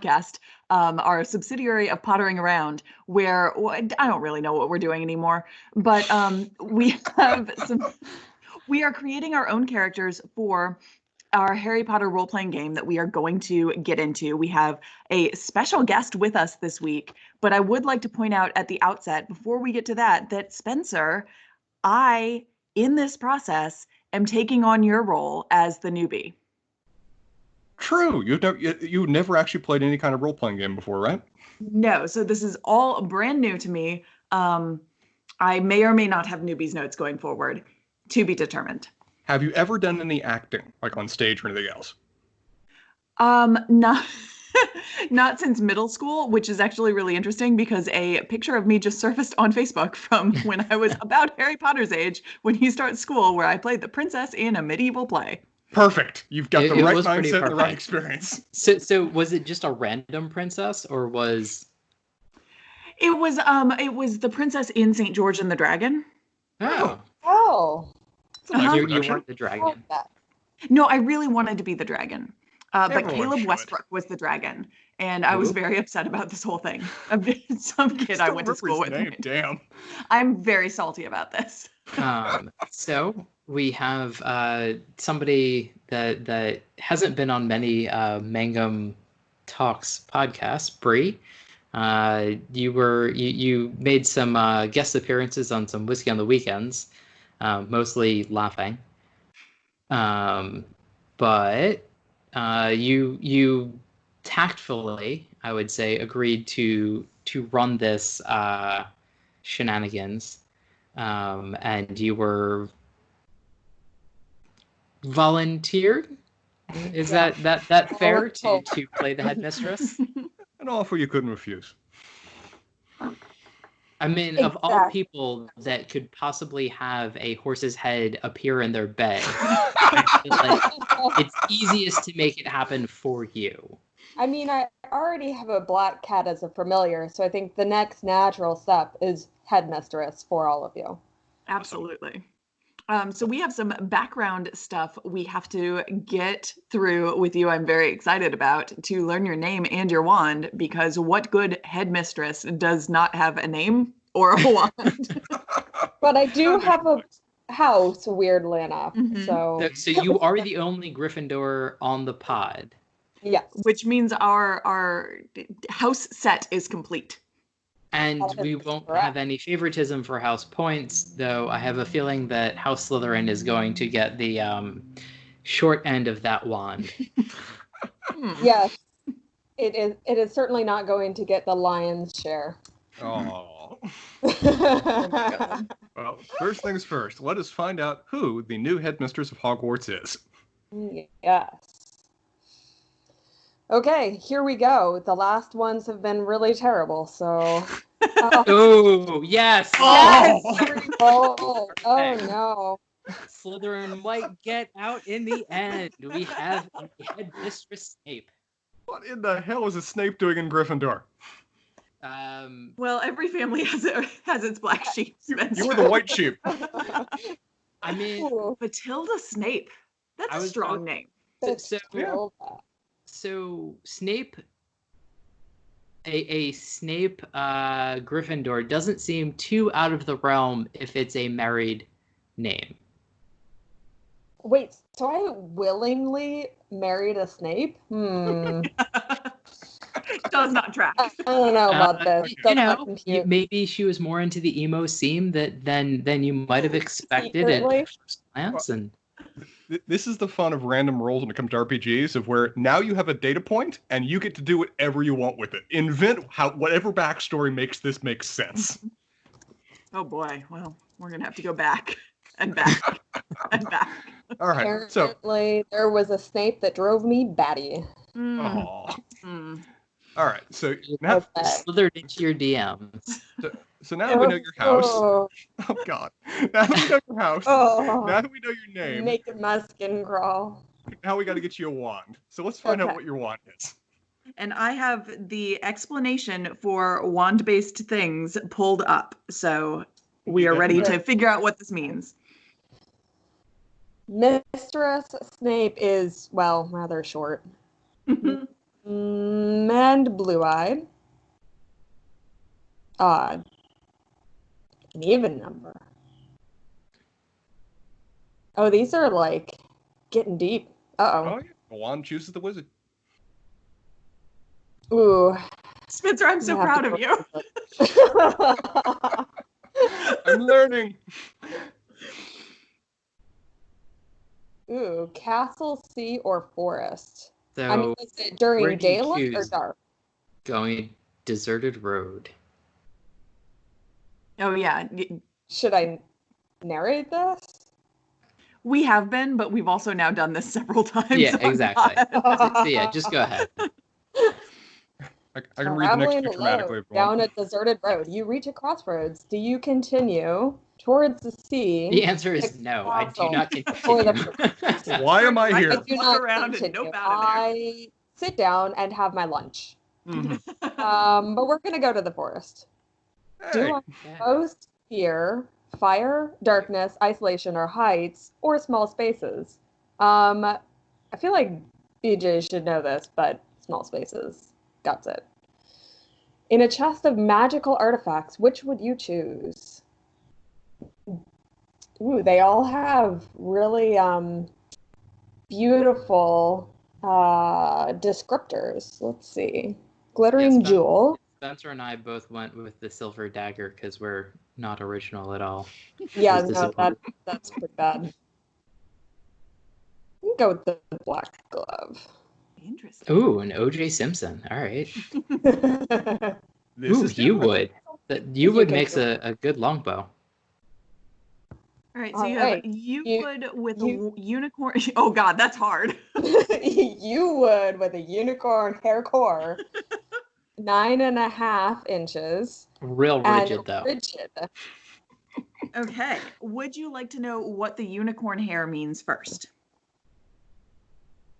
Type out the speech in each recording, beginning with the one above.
podcast, our subsidiary of Pottering Around, where I don't really know what we're doing anymore, but we are creating our own characters for our Harry Potter role-playing game that we are going to get into. We have a special guest with us this week, but I would like to point out at the outset, before we get to that Spencer, in this process, am taking on your role as the newbie. True. You've never actually played any kind of role-playing game before, right? No, so this is all brand new to me. I may or may not have newbie's notes going forward, to be determined. Have you ever done any acting, like on stage or anything else? Not not since middle school, which is actually really interesting because a picture of me just surfaced on Facebook from when I was about Harry Potter's age, when he starts school, where I played the princess in a medieval play. Perfect. You've got the right mindset and the right experience. So was it just a random princess, or was... It was the princess in St. George and the Dragon. Oh. You weren't the dragon. No, I really wanted to be the dragon. But Caleb Westbrook was the dragon. And I was very upset about this whole thing. Some kid I went to school with. Damn. I'm very salty about this. So we have somebody that hasn't been on many Mangum Talks podcasts, Bree. You made some guest appearances on some Whiskey on the Weekends. Mostly laughing, but you tactfully, I would say, agreed to run this shenanigans, and you were volunteered. Is that fair to play the headmistress? An offer you couldn't refuse. I mean, of all people that could possibly have a horse's head appear in their bed, I feel like it's easiest to make it happen for you. I mean, I already have a black cat as a familiar, so I think the next natural step is headmistress for all of you. Absolutely. So we have some background stuff we have to get through with you. I'm very excited about to learn your name and your wand, because what good headmistress does not have a name or a wand? But I do have a house, weirdly enough. Mm-hmm. So you are the only Gryffindor on the pod. Yes. Which means our house set is complete. And we won't have any favoritism for house points, though I have a feeling that House Slytherin is going to get the short end of that wand. Yes. It is certainly not going to get the lion's share. Oh. Well, first things first. Let us find out who the new headmistress of Hogwarts is. Yes. Okay, here we go. The last ones have been really terrible, so... Oh, yes! Oh, no. Slytherin might get out in the end. We have Headmistress Snape. What in the hell is a Snape doing in Gryffindor? Well, every family has its black sheep. You were the white sheep. I mean... Matilda Snape. That's a strong name. So Snape, a Snape Gryffindor doesn't seem too out of the realm if it's a married name. Wait, so I willingly married a Snape? Does not track. I don't know about this. Maybe she was more into the emo scene than you might have expected at first glance. And this is the fun of random rolls when it comes to RPGs, of where now you have a data point and you get to do whatever you want with it. Invent whatever backstory makes this make sense. Oh boy, well, we're gonna have to go back and back and back. All right. Apparently, there was a Snape that drove me batty. All right. So now slithered into your DMs. So now that we know your house. Oh God. Now that we know your house. Now that we know your name. Make my skin crawl. Now we got to get you a wand. So let's find out what your wand is. And I have the explanation for wand-based things pulled up, so we are ready to figure out what this means. Mistress Snape is, well, rather short. Magical and blue-eyed. Odd. An even number. Oh, these are like getting deep. Uh-oh. Oh, yeah. The wand chooses the wizard. Ooh. Spencer, I'm so proud of you. I'm learning. Ooh, castle, sea, or forest. So I mean, is it where during do you daylight or choose? dark? Going deserted road. Oh yeah, Should I narrate this? we have been, but we've also now done this several times. Yeah, so I'm exactly. not- So yeah, just go ahead. I can read the next Traveling picture dramatically alone if you want. down a deserted road. You reach a crossroads. Do you continue towards the sea? The answer is no. I do not Or continue. Why am I I here? just I do look not around and continue. nope, out of there. I sit down and have my lunch. Mhm. But we're gonna go to the forest. Hey. Do I most fear fire, darkness, isolation, or heights, or small spaces? I feel like BJ should know this, but small spaces. Got it. In a chest of magical artifacts, which would you choose? Ooh, they all have really beautiful descriptors. Let's see. Glittering Yes, jewel. Spencer and I both went with the silver dagger because we're not original at all. Yeah, was no, disappointing. that's pretty bad. You can go with the black glove. Interesting. Ooh, an OJ Simpson. All right. This Ooh, is you different. would. You would can makes do a good longbow. All right, so All you right. have you would with you- a unicorn. Oh God, that's hard. You would with a unicorn hair core, 9.5 inches, Real and rigid though. rigid. Okay, would you like to know what the unicorn hair means first?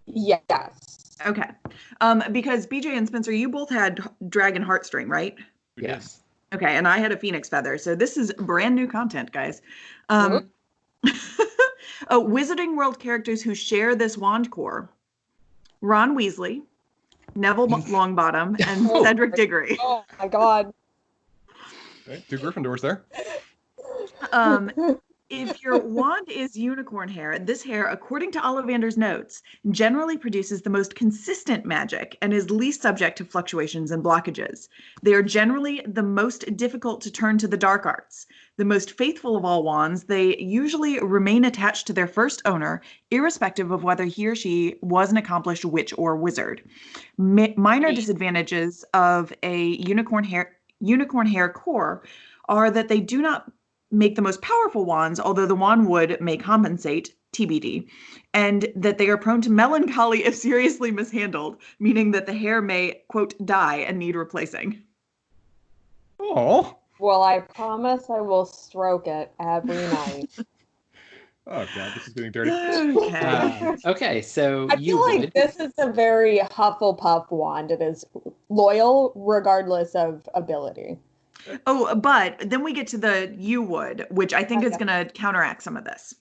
Yes. Okay, because BJ and Spencer, you both had dragon heartstring, right? Yes. Okay, and I had a phoenix feather, so this is brand new content, guys. Wizarding World characters who share this wand core: Ron Weasley, Neville Longbottom, and Oh. Cedric Diggory. Oh my god. Okay, 2 Gryffindors there. If your wand is unicorn hair, this hair, according to Ollivander's notes, generally produces the most consistent magic and is least subject to fluctuations and blockages. They are generally the most difficult to turn to the dark arts. The most faithful of all wands, they usually remain attached to their first owner, irrespective of whether he or she was an accomplished witch or wizard. Minor disadvantages of a unicorn hair core are that they do not make the most powerful wands, although the wand wood may compensate, TBD, and that they are prone to melancholy if seriously mishandled, meaning that the hair may, quote, die and need replacing. Oh. Well, I promise I will stroke it every night. Oh god, this is getting dirty. Okay. Okay, so I you feel like would. this is a very Hufflepuff wand. It is loyal regardless of ability. Oh, but then we get to the you would, which I think is Okay. going to counteract some of this.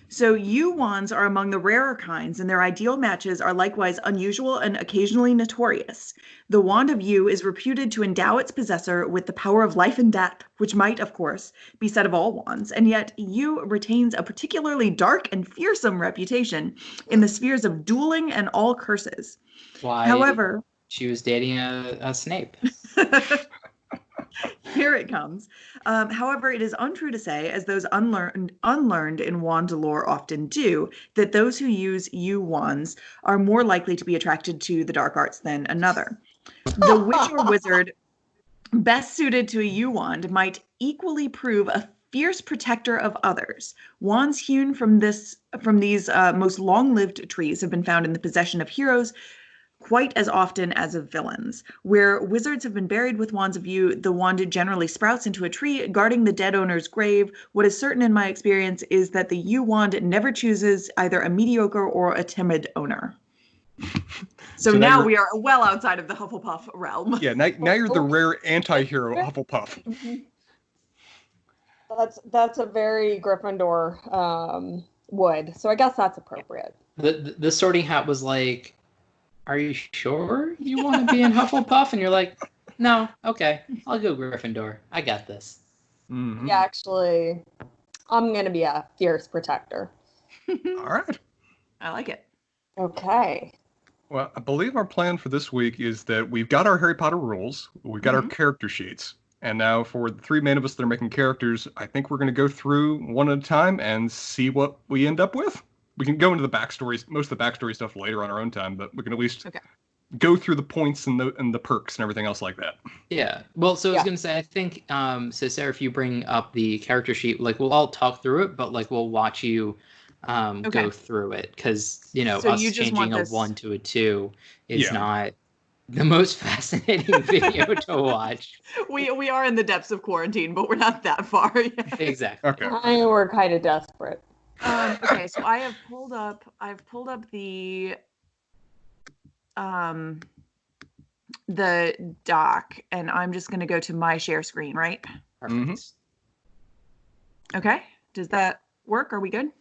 So you wands are among the rarer kinds, and their ideal matches are likewise unusual and occasionally notorious. The wand of you is reputed to endow its possessor with the power of life and death, which might, of course, be said of all wands, and yet you retains a particularly dark and fearsome reputation in the spheres of dueling and all curses. Why? However, She was dating a Snape. here it comes. However, it is untrue to say, as those unlearned in wand lore often do, that those who use you wands are more likely to be attracted to the dark arts than another. The witch or wizard best suited to a you wand might equally prove a fierce protector of others. Wands hewn from these most long-lived trees have been found in the possession of heroes quite as often as of villains. Where wizards have been buried with wands of yew, the wand generally sprouts into a tree, guarding the dead owner's grave. What is certain in my experience is that the yew wand never chooses either a mediocre or a timid owner. So now we are well outside of the Hufflepuff realm. Yeah, now you're the rare anti-hero Hufflepuff. That's a very Gryffindor wood, so I guess that's appropriate. The Sorting Hat was like, are you sure you want to be in Hufflepuff? And you're like, no, okay, I'll go Gryffindor. I got this. Mhm. Yeah, actually, I'm going to be a fierce protector. All right. I like it. Okay. Well, I believe our plan for this week is that we've got our Harry Potter rules, we've got our Mhm. character sheets, and now for the three main of us that are making characters, I think we're going to go through one at a time and see what we end up with. We can go into the backstories, most of the backstory stuff later on our own time, but we can at least Okay. go through the points and the perks and everything else like that. Yeah. Well, so I was Yeah. gonna say, I think, so Sarah, if you bring up the character sheet, like we'll all talk through it, but like we'll watch you Okay. go through it, because So us you just changing want a this- 1 to a 2 is Yeah. not the most fascinating video to watch. We are in the depths of quarantine, but we're not that far yet. Exactly. Okay. We're kind of desperate. Okay, so I've pulled up the doc, and I'm just gonna go to my share screen, right? Perfect. Mhm. Okay. Does that work? Are we good?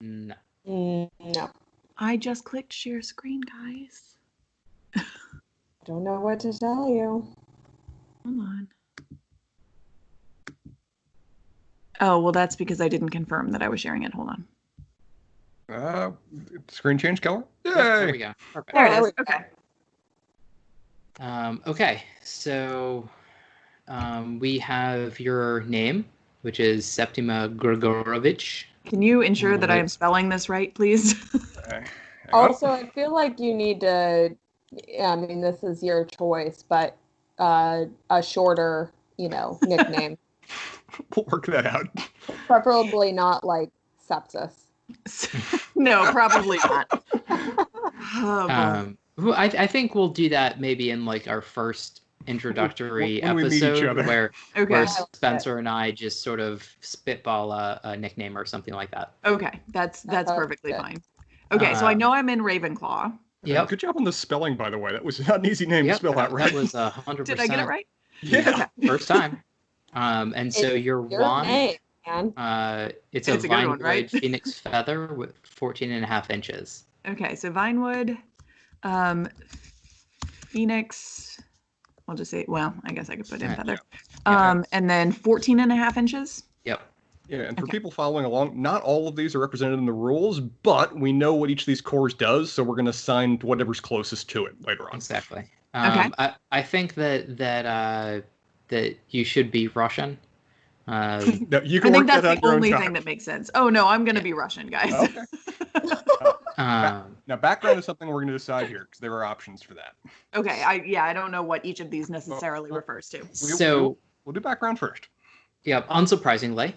No. No. I just clicked share screen, guys. Don't know what to tell you. Hold on. Oh, well, that's because I didn't confirm that I was sharing it. Hold on. Screen change color? Yay! Yep, there we go. Perfect. There it there is. we go. Okay. Okay, so we have your name, which is Septima Grigorovich. Can you ensure that I am Right. spelling this right, please? Hang on. Also, I feel like you need to, I mean, this is your choice, but a shorter, nickname. We'll work that out. Preferably not like sepsis. No, probably not. Oh, boy. Well, I think we'll do that maybe in like our first introductory When we meet each episode other. where Okay. Spencer and I just sort of spitball a nickname or something like that. Okay. That's sounds perfectly good. fine. Okay, so I know I'm in Ravenclaw. Yep. Good job on the spelling, by the way. That was not an easy name to Yep, spell out right. that was 100%. Did I get it right? Yeah. First time. And so It's your your wand, name, man. it's It's a a good one, Vinewood right? Phoenix Feather with 14.5 inches. Okay, so Vinewood, Phoenix, I'll just say, well, I guess I could put in Yeah. Feather. Yeah. And then 14.5 inches. Yep. Yeah, and for Okay. people following along, not all of these are represented in the rules, but we know what each of these cores does, so we're going to assign whatever's closest to it later on. Exactly. Okay. I think that you should be Russian. No, you I can think work that's that out the your own only time. thing that makes sense. Oh, no, I'm going to Yeah. be Russian, guys. Okay. Now, background is something we're going to decide here, because there are options for that. Okay, I don't know what each of these necessarily Well, refers to. So, We'll do background first. yeah, unsurprisingly,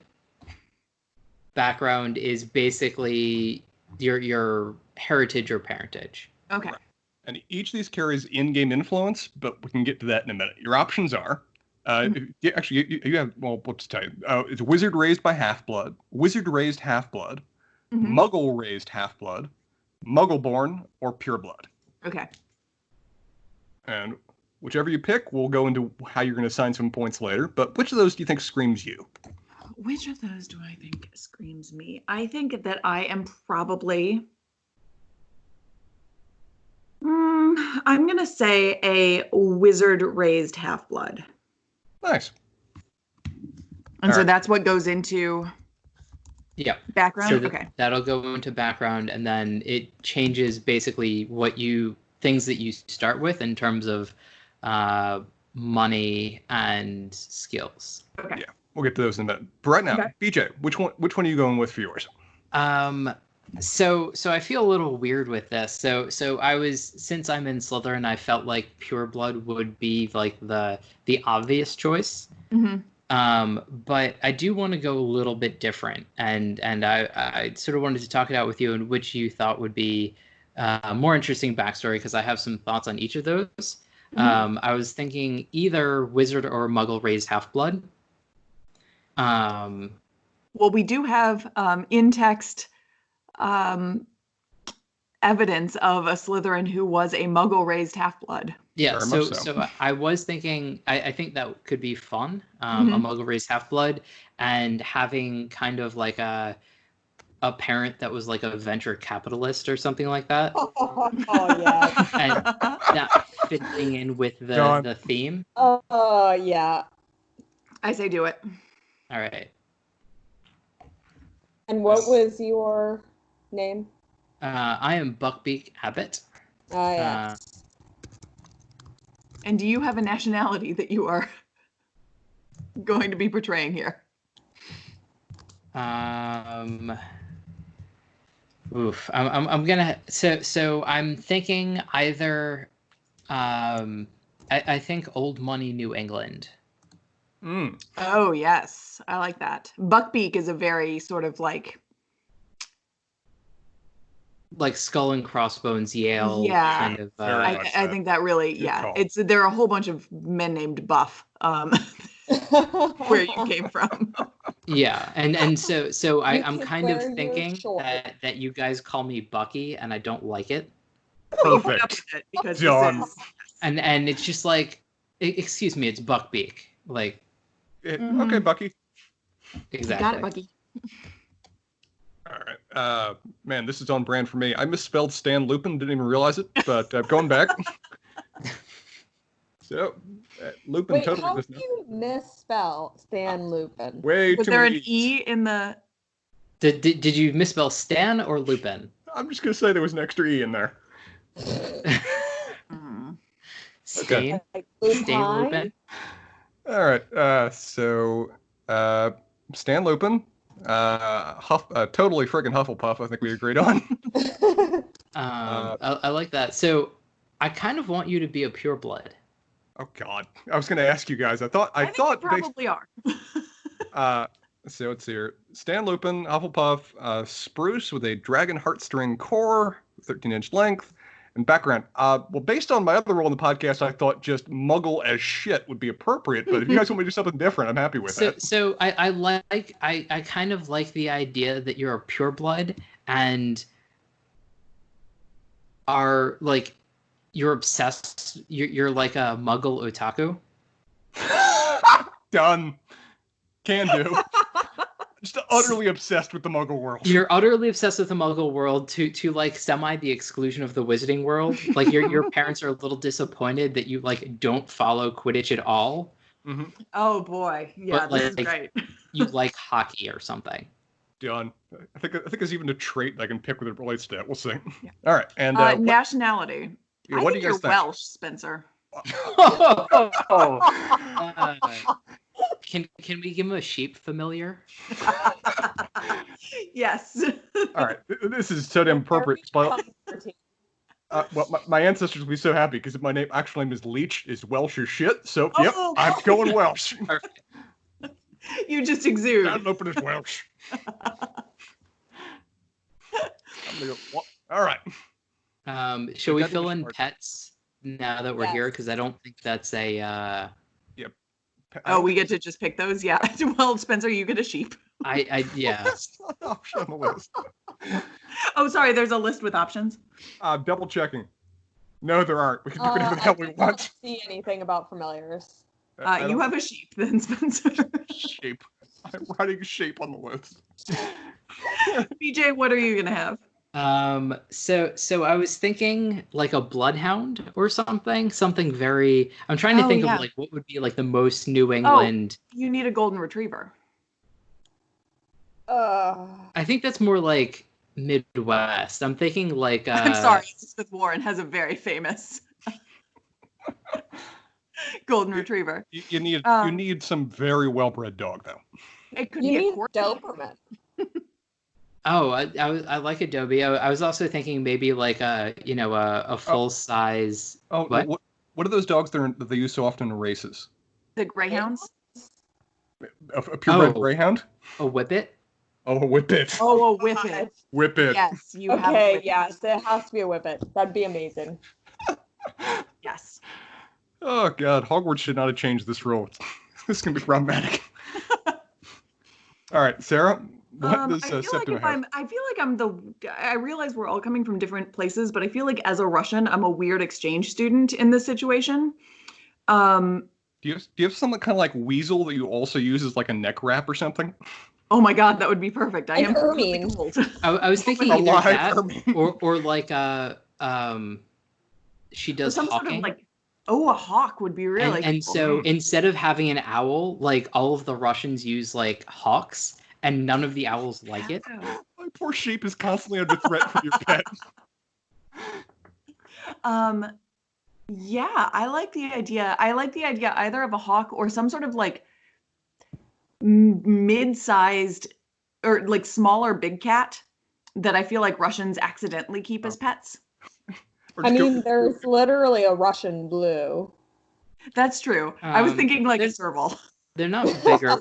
background is basically your heritage or parentage. Okay. Right. And each of these carries in-game influence, but we can get to that in a minute. Your options are, actually, you have, well, what's to tell you? It's wizard raised by half-blood, wizard raised half-blood, Mhm. muggle raised half-blood, muggle-born, or pure-blood. Okay. And whichever you pick, we'll go into how you're going to assign some points later. But which of those do you think screams you? Which of those do I think screams me? I think that I am probably. I'm going to say a wizard raised half blood. Nice. And All so right. that's what goes into Yeah. background. So Okay. that'll go into background, and then it changes basically things that you start with in terms of money and skills. Okay. Yeah. We'll get to those in a minute. But right now, Okay. BJ, which one are you going with for yours? So I feel a little weird with this. So since I'm in Slytherin, I felt like pure blood would be like the obvious choice. Mm-hmm. But I do want to go a little bit different, and I sort of wanted to talk it out with you, and which you thought would be more interesting backstory, because I have some thoughts on each of those. Mhm. I was thinking either wizard or muggle raised half blood. Well, we do have in text evidence of a Slytherin who was a muggle raised half blood. Yeah, Very so much so. I was thinking, I think that could be fun, a Mhm. muggle raised half blood, and having kind of like a a parent that was like a venture capitalist or something like that. Oh yeah. And that fitting in with the theme. Oh yeah. I say do it. All right. And what was your name? I am Buckbeak Abbott. Yeah. And do you have a nationality that you are going to be portraying here? Oof. I'm gonna. So I'm thinking either. I think old money New England. Oh yes, I like that. Buckbeak is a very sort of like Skull and crossbones Yale kind of. I think that really it's there are a whole bunch of men named Buff where you came from. Yeah, and so I'm kind of thinking that you guys call me Bucky and I don't like it. Perfect. Because Done. And it's just like, excuse me, it's Buckbeak. Like, okay, Bucky. Exactly. Got it, Bucky. All right. Man, this is on brand for me. I misspelled Stan Lupin, didn't even realize it, but going back. So, Lupin Wait, totally how does do not. you misspell Stan Lupin? Way Was too there many an E in the... Did you misspell Stan or Lupin? I'm just going to say there was an extra E in there. Stain? Like Stain Lupin? All right. So, Stan Lupin, totally friggin' Hufflepuff, I think we agreed on. I like that. So, I kind of want you to be a pureblood. Oh God, I was going to ask you guys. I thought you probably are. So let's see here. Stan Lupin, Hufflepuff, spruce with a dragon heartstring core, 13-inch length, and background. Well, based on my other role in the podcast, I thought just muggle as shit would be appropriate. But if you guys want me to do something different, I'm happy with that. So I kind of like the idea that you're a pureblood and are like. You're obsessed. You're like a Muggle otaku. Done. Can do. Just utterly obsessed with the Muggle world. You're utterly obsessed with the Muggle world to like semi the exclusion of the Wizarding world. Like your parents are a little disappointed that you like don't follow Quidditch at all. Mm-hmm. Oh boy, yeah, this is great. You like hockey or something. Done. I think there's even a trait I can pick with it relates to that. We'll see. Yeah. All right, and nationality. Yeah, I what think do you guys you're think? Welsh, Spencer. Can we give him a sheep familiar? Yes. All right, this is so damn appropriate. Well, my ancestors will be so happy because my actual name is Leech, is Welsh as shit. So yep, I'm going Welsh. You just exude. Stan Lupin is Welsh. All right. Shall we fill in pets now that we're here? Because I don't think that's a. Yep. Oh, we get to just pick those? Yeah. Well, Spencer, you get a sheep. Yeah. That's not an option on the list. Oh, sorry. There's a list with options. Double checking. No, there aren't. We can do whatever the hell we want. I don't see anything about familiars. You have a sheep, then, Spencer. Sheep. I'm writing sheep on the list. BJ, what are you gonna have? So I was thinking like a bloodhound or something very. I'm trying to think of like what would be like the most New England. Oh, you need a golden retriever. I think that's more like Midwest. I'm thinking like. I'm sorry, Elizabeth Warren has a very famous golden retriever. You need some very well-bred dog though. It could be a Doberman. Oh, I like Adobe. I was also thinking maybe like a full size. Oh, what are those dogs that they use so often in races? The greyhounds. A purebred greyhound. A whippet. Oh, a whippet. Oh, a whippet. Whippet. Yes, you have. Okay, yes, it has to be a whippet. That'd be amazing. Yes. Oh God, Hogwarts should not have changed this rule. This is gonna be problematic. All right, Sarah. What does Septima have? I realize we're all coming from different places, but I feel like as a Russian, I'm a weird exchange student in this situation. Do you have something kind of like weasel that you also use as like a neck wrap or something? Oh my god, that would be perfect. I An am really ermine. cold. I was thinking A either live that ermine. or like she Or does some sort hawking. of like, oh, a hawk would be really And cool. so instead of having an owl, like all of the Russians use like hawks, and none of the owls like it. My poor sheep is constantly under threat from your pet. Yeah, I like the idea. I like the idea either of a hawk or some sort of like mid-sized or like smaller big cat that I feel like Russians accidentally keep as pets. Or I just go- mean, there's literally a Russian blue. That's true. I was thinking like a there's- serval. They're not bigger.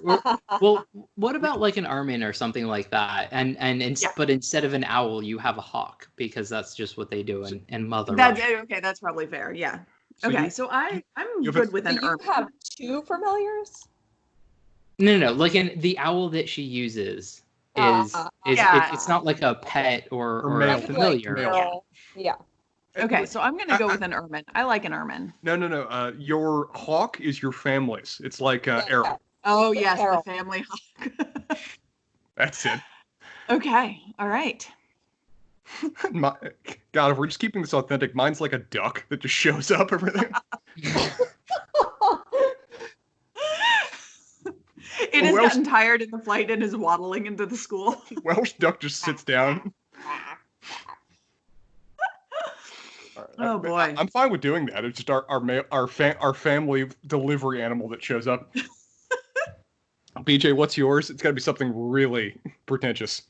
Well, what about like an ermine or something like that? But instead of an owl, you have a hawk because that's just what they do in Mother Russia. Okay, that's probably fair. Yeah. So Okay, you- so I'm you have good a- with Do an you ermine. have two familiars? No. Like the owl that she uses is Yeah. it's not like a pet or male. a familiar. Male. Girl. Yeah. Okay, so I'm gonna go with an ermine. I like an ermine. No. Your hawk is your family's. It's like Errol. Oh yes, Errol. the family hawk. That's it. Okay, all right. God, if we're just keeping this authentic, mine's like a duck that just shows up over there. It has Welsh- gotten tired in the flight and is waddling into the school. Welsh duck just sits down. Oh, boy. I'm fine with doing that. It's just our family delivery animal that shows up. BJ, what's yours? It's got to be something really pretentious.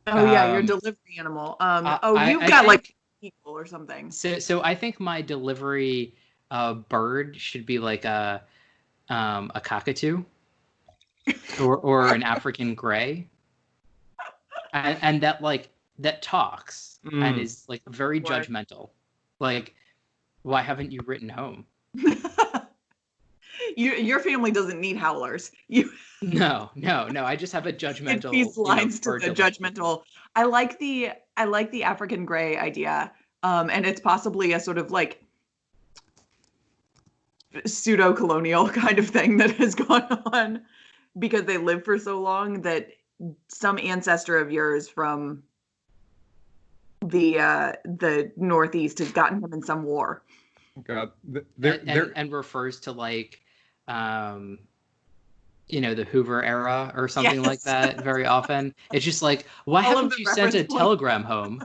Oh yeah, your delivery animal. You've I got think- like people or something. So I think my delivery bird should be like a cockatoo or an African gray, and that talks and is like very What? judgmental. Like, why haven't you written home? Your family doesn't need howlers. No. I just have a judgmental. These lines to bird the delivery. judgmental. I like the African gray idea, and it's possibly a sort of like pseudo-colonial kind of thing that has gone on because they live for so long that some ancestor of yours from the Northeast has gotten him in some war. God, and refers to like the Hoover era or something like Yes. that very often. It's just like, why All of haven't the you sent a reference points. telegram home?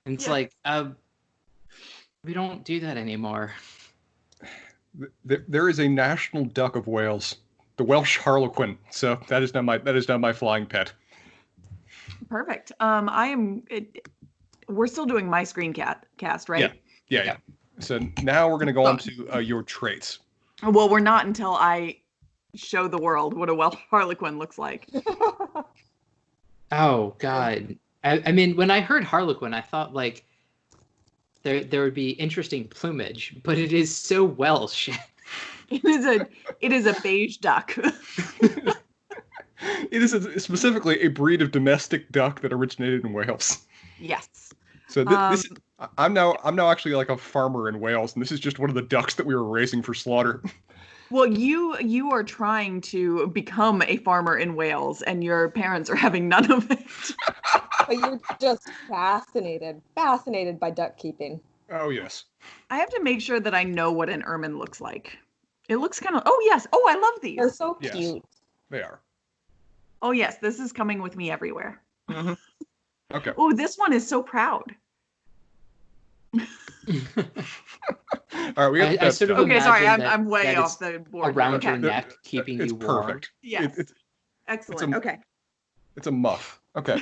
And it's Yeah. like, we don't do that anymore. there is a national duck of Wales, the Welsh Harlequin. So that is not my flying pet. Perfect. We're still doing my screencast, right? Yeah. So now we're going to go on to your traits. Well, we're not until I show the world what a Welsh Harlequin looks like. Oh God. I mean, when I heard Harlequin, I thought like there would be interesting plumage, but it is so Welsh. It is a beige duck. It is specifically a breed of domestic duck that originated in Wales. Yes. So I'm now actually like a farmer in Wales, and this is just one of the ducks that we were raising for slaughter. Well, you are trying to become a farmer in Wales, and your parents are having none of it. But you're just fascinated by duck keeping. Oh yes. I have to make sure that I know what an ermine looks like. It looks kind of. Oh yes. Oh, I love these. They're so Yes. cute. They are. Oh yes, this is coming with me everywhere. Mm-hmm. Okay. Oh, this one is so proud. All right, we got I sort of Okay, sorry, imagine I'm way that off it's the board. around Okay. your neck, keeping it's you warm. perfect. Yes. It's Excellent. Okay. it's a muff. Okay.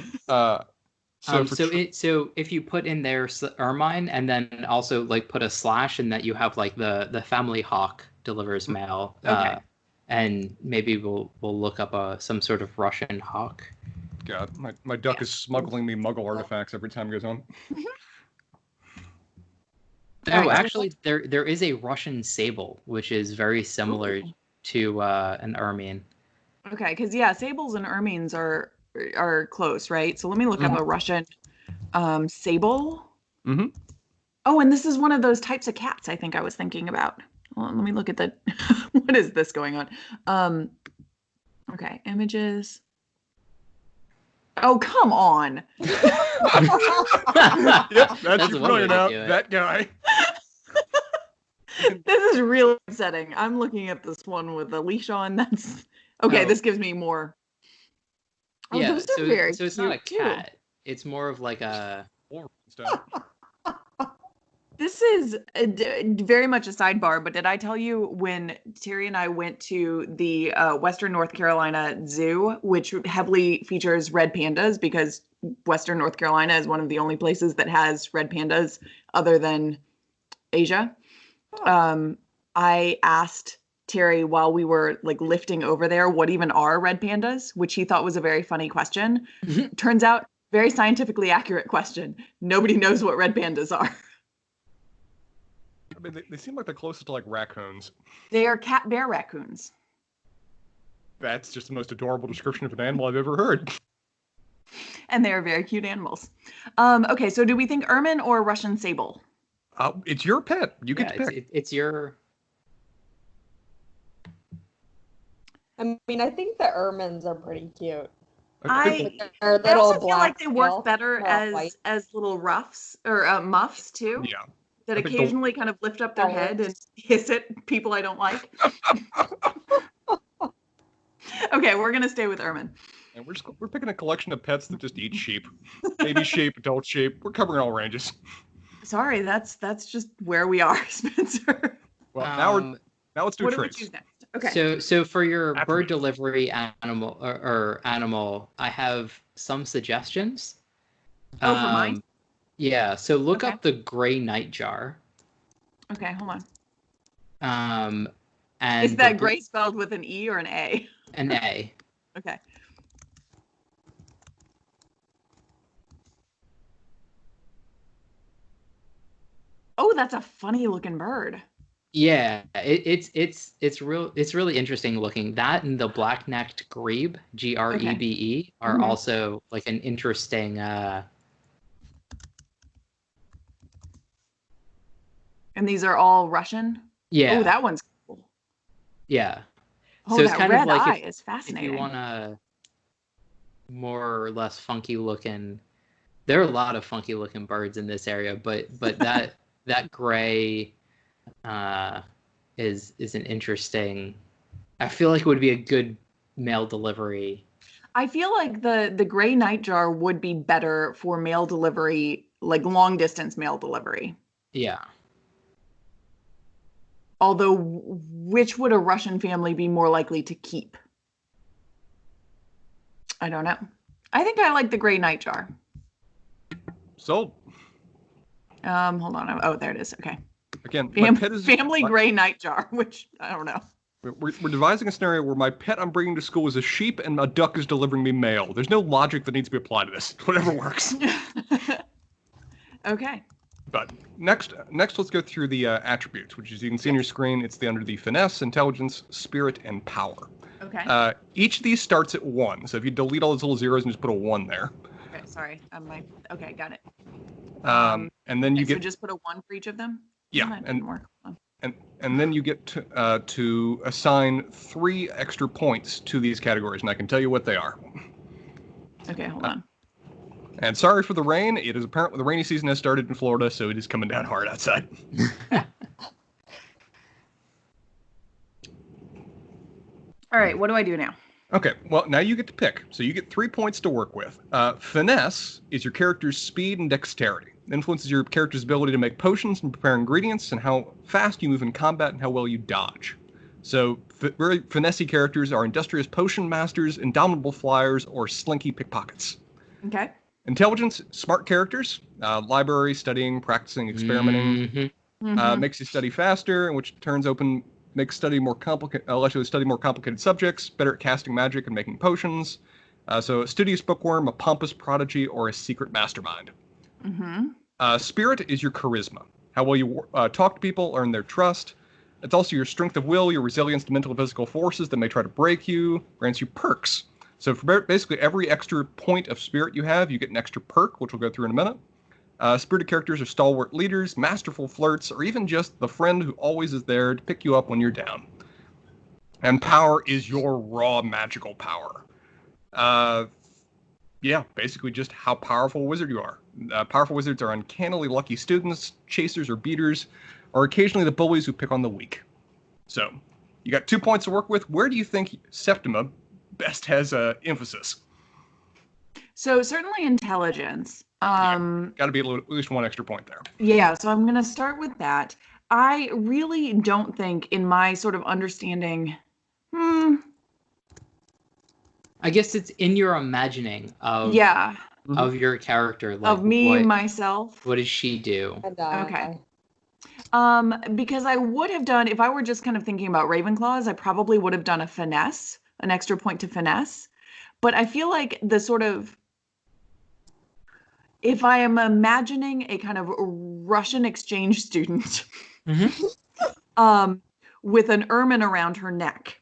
So if you put in there ermine and then also like put a slash and that you have like the family hawk delivers mail. Okay. And maybe we'll look up some sort of Russian hawk. God, my duck is smuggling me Muggle artifacts every time it goes on. Oh, Alright. actually, there is a Russian sable, which is very similar to an ermine. Okay, because yeah, sables and ermines are close, right? So let me look up a Russian sable. Mm-hmm. Oh, and this is one of those types of cats I think I was thinking about. Well, let me look at the what is this going on? Okay, images. Oh, come on. Yep, that's your one way familiar to now. do it. That guy. This is really upsetting. I'm looking at this one with a leash on. That's okay. Oh. This gives me more. Oh, Yeah, those are very so it's not a cute, too. cat. It's more of like a. This is very much a sidebar, but did I tell you when Terry and I went to the Western North Carolina Zoo, which heavily features red pandas because Western North Carolina is one of the only places that has red pandas other than Asia. I asked Terry while we were like lifting over there, what even are red pandas, which he thought was a very funny question. Turns out, very scientifically accurate question. Nobody knows what red pandas are. I mean, they seem like the closest to like raccoons. They are cat bear raccoons. That's just the most adorable description of an animal I've ever heard. And they are very cute animals. Okay, so do we think ermine or Russian sable? It's your pet. You get to pick. It's your. I mean, I think the ermines are pretty cute. I They're I little also feel like black they work tail, better not white. as little ruffs or muffs too. Yeah. That I think occasionally kind of lift up their head and hiss at people I don't like. Okay, we're gonna stay with ermine. And we're picking a collection of pets that just eat sheep. Baby sheep, adult sheep. We're covering all ranges. Sorry, that's just where we are, Spencer. Well, now let's do what a do we trace. choose next? Okay. So for your Attributes. bird delivery animal or animal, I have some suggestions. Oh, for mine? Yeah. So look Okay. up the gray nightjar. Okay, hold on. And Is that gray spelled with an E or an A? An A. Okay. Oh, that's a funny looking bird. Yeah, it's really interesting looking. That and the black-necked grebe, Grebe, are Mhm. also like an interesting. And these are all Russian? Yeah. Oh, that one's cool. Yeah. Oh, So it's that kind red of like eye is if fascinating. you want a more or less funky looking, there are a lot of funky looking birds in this area, but that gray is an interesting. I feel like it would be a good mail delivery. I feel like the gray nightjar would be better for mail delivery, like long distance mail delivery. Yeah. Although, which would a Russian family be more likely to keep? I don't know. I think I like the gray nightjar. Sold. Hold on. Oh, there it is. Okay. Again, my pet is Family gray nightjar, which I don't know. We're devising a scenario where my pet I'm bringing to school is a sheep and a duck is delivering me mail. There's no logic that needs to be applied to this. Whatever works. Okay. But next, let's go through the attributes, which as you can see on your screen, it's under the finesse, intelligence, spirit, and power. Okay. Each of these starts at 1. So if you delete all those little zeros and just put a 1 there. Okay. Sorry. Okay. Got it. And then you so get just put a 1 for each of them. Yeah, That didn't work. and then you get to assign 3 extra points to these categories, and I can tell you what they are. Okay. Hold on. And sorry for the rain. It is apparently the rainy season has started in Florida, so it is coming down hard outside. All right. What do I do now? Okay, well, now you get to pick. So you get 3 points to work with. Finesse is your character's speed and dexterity. It influences your character's ability to make potions and prepare ingredients and how fast you move in combat and how well you dodge. So very finessey characters are industrious potion masters, indomitable flyers, or slinky pickpockets. Okay. Intelligence, smart characters, library, studying, practicing, experimenting, Mm-hmm. makes you study faster, which turns open makes study more complicated. Allows you to study more complicated subjects. Better at casting magic and making potions. So a studious bookworm, a pompous prodigy, or a secret mastermind. Mm-hmm. Spirit is your charisma. How well you talk to people, earn their trust. It's also your strength of will, your resilience to mental and physical forces that may try to break you. Grants you perks. So for basically every extra point of spirit you have, you get an extra perk, which we'll go through in a minute. Spirited characters are stalwart leaders, masterful flirts, or even just the friend who always is there to pick you up when you're down. And power is your raw magical power. Yeah, basically just how powerful a wizard you are. Powerful wizards are uncannily lucky students, chasers or beaters, or occasionally the bullies who pick on the weak. So, you got 2 points to work with. Where do you think Septima best has emphasis? So certainly intelligence. Got to be at least 1 extra point there. Yeah, so I'm going to start with that. I really don't think in my sort of understanding, I guess it's in your imagining of yeah, of your character, like of me, myself. what does she do? And Okay. Because I would have done, if I were just kind of thinking about Ravenclaws, I probably would have done a finesse, an extra point to finesse. But I feel like the sort of, if I am imagining a kind of Russian exchange student with an ermine around her neck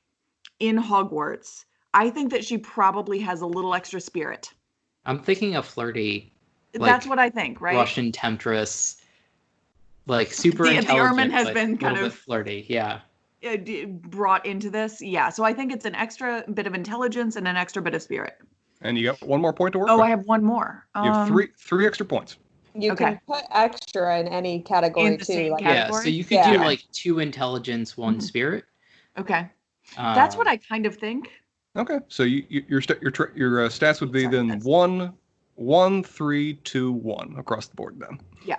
in Hogwarts, I think that she probably has a little extra spirit. I'm thinking of flirty. That's what I think, right? Russian temptress, like super the intelligent, ermine has but been a kind little of bit flirty. Yeah. Brought into this. Yeah, so I think it's an extra bit of intelligence and an extra bit of spirit. And you got 1 more point to work Oh, with. I have 1 more. You have three extra points. You can put extra in any category In the too. same Like, Yeah, so you could do Yeah. like 2 intelligence, 1 spirit. Okay. That's what I kind of think. Okay, so your stats would be Sorry, then that's- 1, 3, 2, 1 across the board then. Yeah.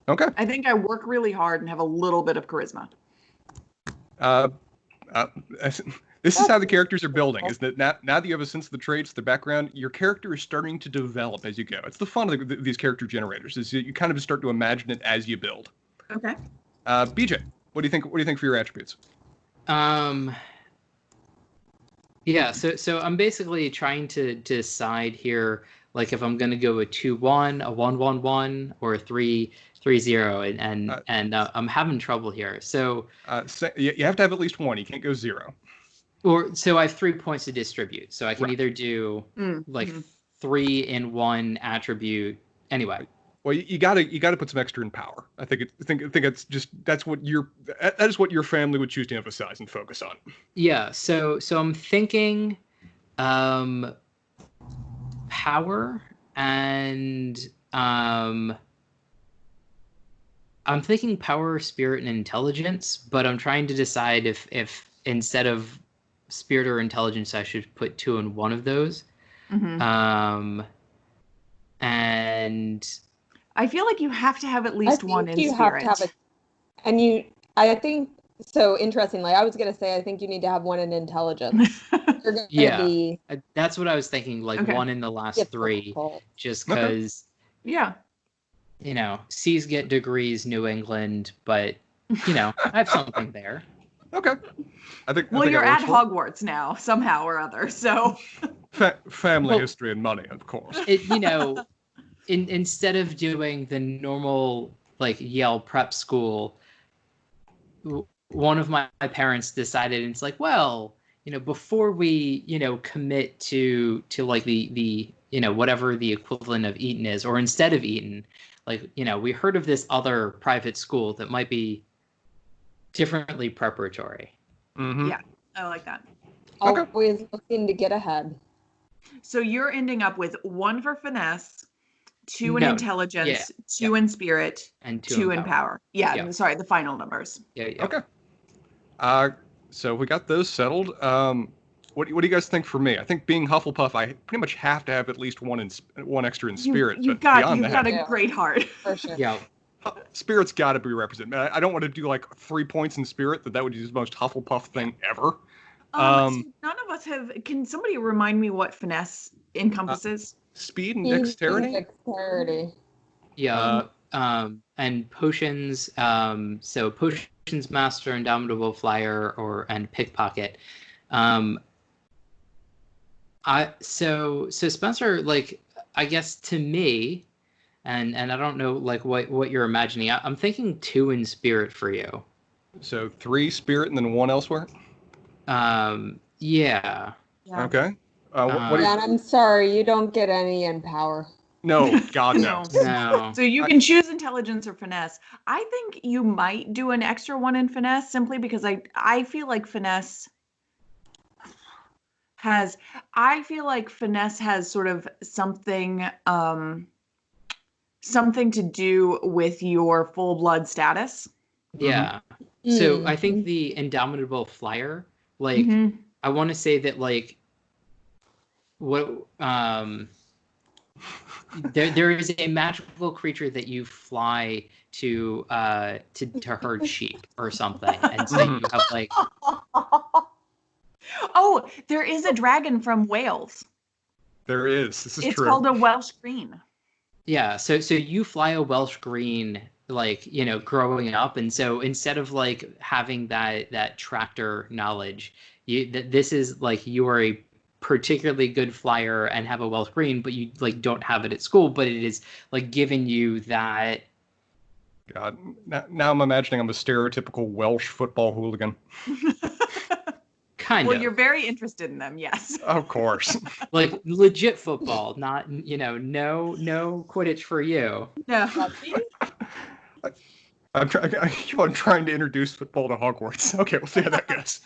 Okay. I think I work really hard and have a little bit of charisma. This is how the characters are building, is that now that you have a sense of the traits, the background, your character is starting to develop as you go. It's the fun of these character generators, is you kind of start to imagine it as you build. Okay. BJ, what do you think for your attributes? Yeah, so I'm basically trying to decide here, like if I'm gonna go a 2-1, a 1-1-1, or a 3-3-0, and I'm having trouble here. So you have to have at least 1. You can't go 0. So I have 3 points to distribute. So I can either do like 3 in 1 attribute. Anyway. Well, you gotta put some extra in power. I think it's just that is what your family would choose to emphasize and focus on. Yeah. So I'm thinking, power and I'm thinking power, spirit, and intelligence. But I'm trying to decide if instead of spirit or intelligence, I should put 2 in 1 of those. And I feel like you have to have at least 1 in you spirit. have to have I think, so interestingly, I was going to say, I think you need to have 1 in intelligence. You're going to be... That's what I was thinking, like 1 in the last 3, just because, C's get degrees, New England, but, I have something there. Okay. Well, you're at Hogwarts now, somehow or other, so... Family history and money, of course. Instead of doing the normal like Yale prep school, one of my parents decided, and it's like, well, before we commit to like the whatever the equivalent of Eton is, or instead of Eton, like we heard of this other private school that might be differently preparatory. Yeah, I like that. Always looking to get ahead. So you're ending up with 1 for finesse, 2 in intelligence, 2 in spirit, and 2 in power. Yeah, sorry, the final numbers. Yeah. Okay. So we got those settled. What do you guys think for me? I think being Hufflepuff, I pretty much have to have at least 1 extra in spirit. You've got a great heart. For sure. Yeah. Spirit's got to be represented. I don't want to do like 3 points in spirit. That would be the most Hufflepuff thing ever. So none of us have. Can somebody remind me what finesse encompasses? Speed and dexterity. Yeah. And potions. So potions master, indomitable flyer, and pickpocket. So Spencer, like, I guess to me, and I don't know like what you're imagining. I'm thinking 2 in spirit for you. So 3 spirit and then 1 elsewhere. Yeah. Okay. I'm sorry, you don't get any in power. No, God no. No. So you can choose intelligence or finesse. I think you might do an extra 1 in finesse simply because I feel like finesse. I feel like finesse has sort of something to do with your full blood status. Yeah. So I think the Indomitable Flyer, like, I want to say that, like, what there is a magical creature that you fly to herd sheep or something, and so you have like. Oh, there is a dragon from Wales. There is. This is it's true. called a Welsh Green. Yeah, so you fly a Welsh Green, like, you know, growing up, and so instead of like having that tractor knowledge, this is like you are a particularly good flyer and have a Welsh Green, but you like don't have it at school, but it is like giving you that. God, now I'm imagining I'm a stereotypical Welsh football hooligan. Kind of. Well, you're very interested in them, yes. Of course. Like legit football, not, you know, no Quidditch for you. No. I keep on trying to introduce football to Hogwarts. Okay, we'll see how that goes.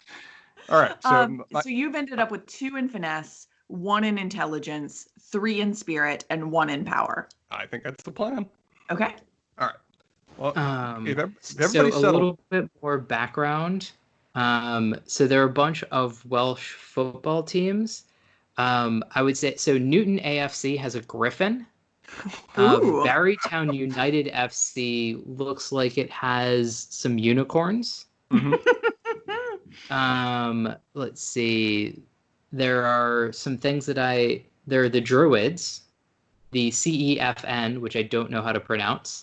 All right. So you've ended up with 2 in finesse, 1 in intelligence, 3 in spirit, and 1 in power. I think that's the plan. Okay. All right. Well, if so a little bit more background. So there are a bunch of Welsh football teams. I would say, so Newton AFC has a Griffin. Barrytown United FC looks like it has some unicorns. Let's see. There are some things that there are the Druids, the CEFN, which I don't know how to pronounce.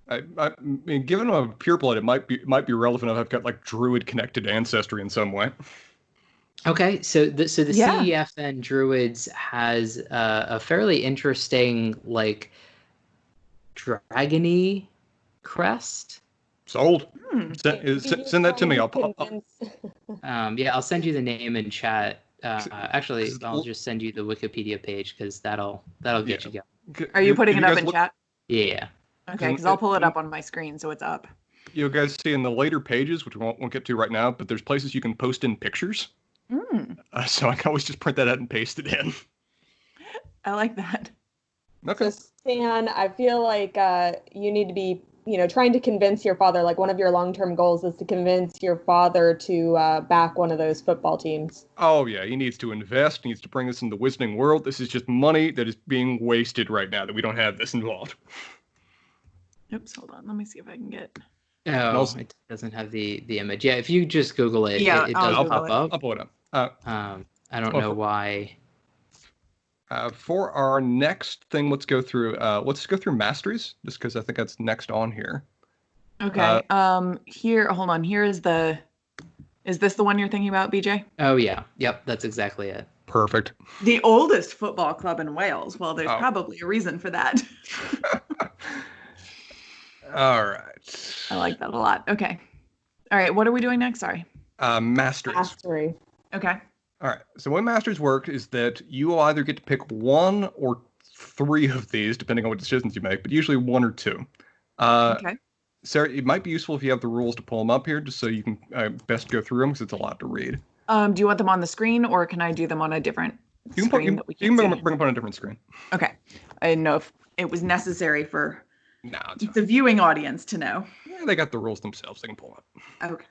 I mean, given I'm a pureblood, it might be relevant if I've got like Druid connected ancestry in some way. Okay, so the CEFN Druids has a fairly interesting, like, dragony crest. Sold. Send that to me. Yeah, I'll send you the name in chat. Actually, I'll just send you the Wikipedia page because that'll get you going. Are you putting it up in chat? Yeah. Okay, because I'll pull it up on my screen, so it's up. You guys see in the later pages, which we won't get to right now, but there's places you can post in pictures. So I can always just print that out and paste it in. I like that. Okay. So Stan, I feel like you need to be, trying to convince your father, like one of your long-term goals is to convince your father to back one of those football teams. Oh, yeah. He needs to invest. He needs to bring this into the Wizarding world. This is just money that is being wasted right now that we don't have this involved. Oops, hold on. Let me see if I can get... Oh, it doesn't have the image. Yeah, if you just Google it, it does pop up. I'll pull it up. I don't know why. For our next thing, let's go through masteries, just because I think that's next on here. Okay. Here, hold on. Here is the... Is this the one you're thinking about, BJ? Oh, yeah. Yep, that's exactly it. Perfect. The oldest football club in Wales. Well, there's probably a reason for that. All right. I like that a lot. Okay. All right. What are we doing next? Sorry. Masteries. Mastery. Okay. All right. So the way Masters work is that you will either get to pick 1 or 3 of these, depending on what decisions you make, but usually 1 or 2. Okay. Sarah, it might be useful if you have the rules to pull them up here, just so you can best go through them, because it's a lot to read. Do you want them on the screen, or can I do them on a different screen? You can bring them on a different screen. Okay. I didn't know if it was necessary for it's the viewing audience to know. Yeah, they got the rules themselves. They can pull them up. Okay.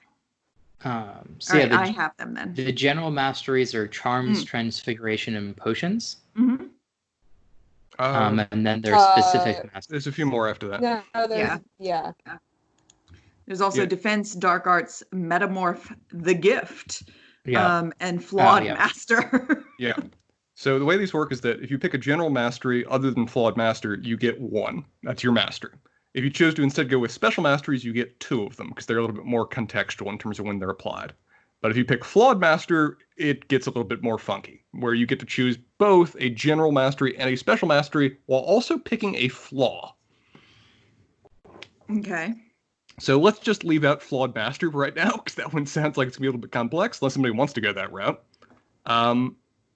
So yeah, I have them then. The general masteries are charms, transfiguration, and potions. Mm-hmm. And then there's specific masteries. There's a few more after that. No, there's There's also defense, dark arts, metamorph, the gift, and flawed master. Yeah. So the way these work is that if you pick a general mastery other than flawed master, you get 1. That's your mastery. If you choose to instead go with special masteries, you get 2 of them because they're a little bit more contextual in terms of when they're applied. But if you pick flawed master, it gets a little bit more funky, where you get to choose both a general mastery and a special mastery while also picking a flaw. Okay. So let's just leave out flawed master right now, because that one sounds like it's going to be a little bit complex, unless somebody wants to go that route.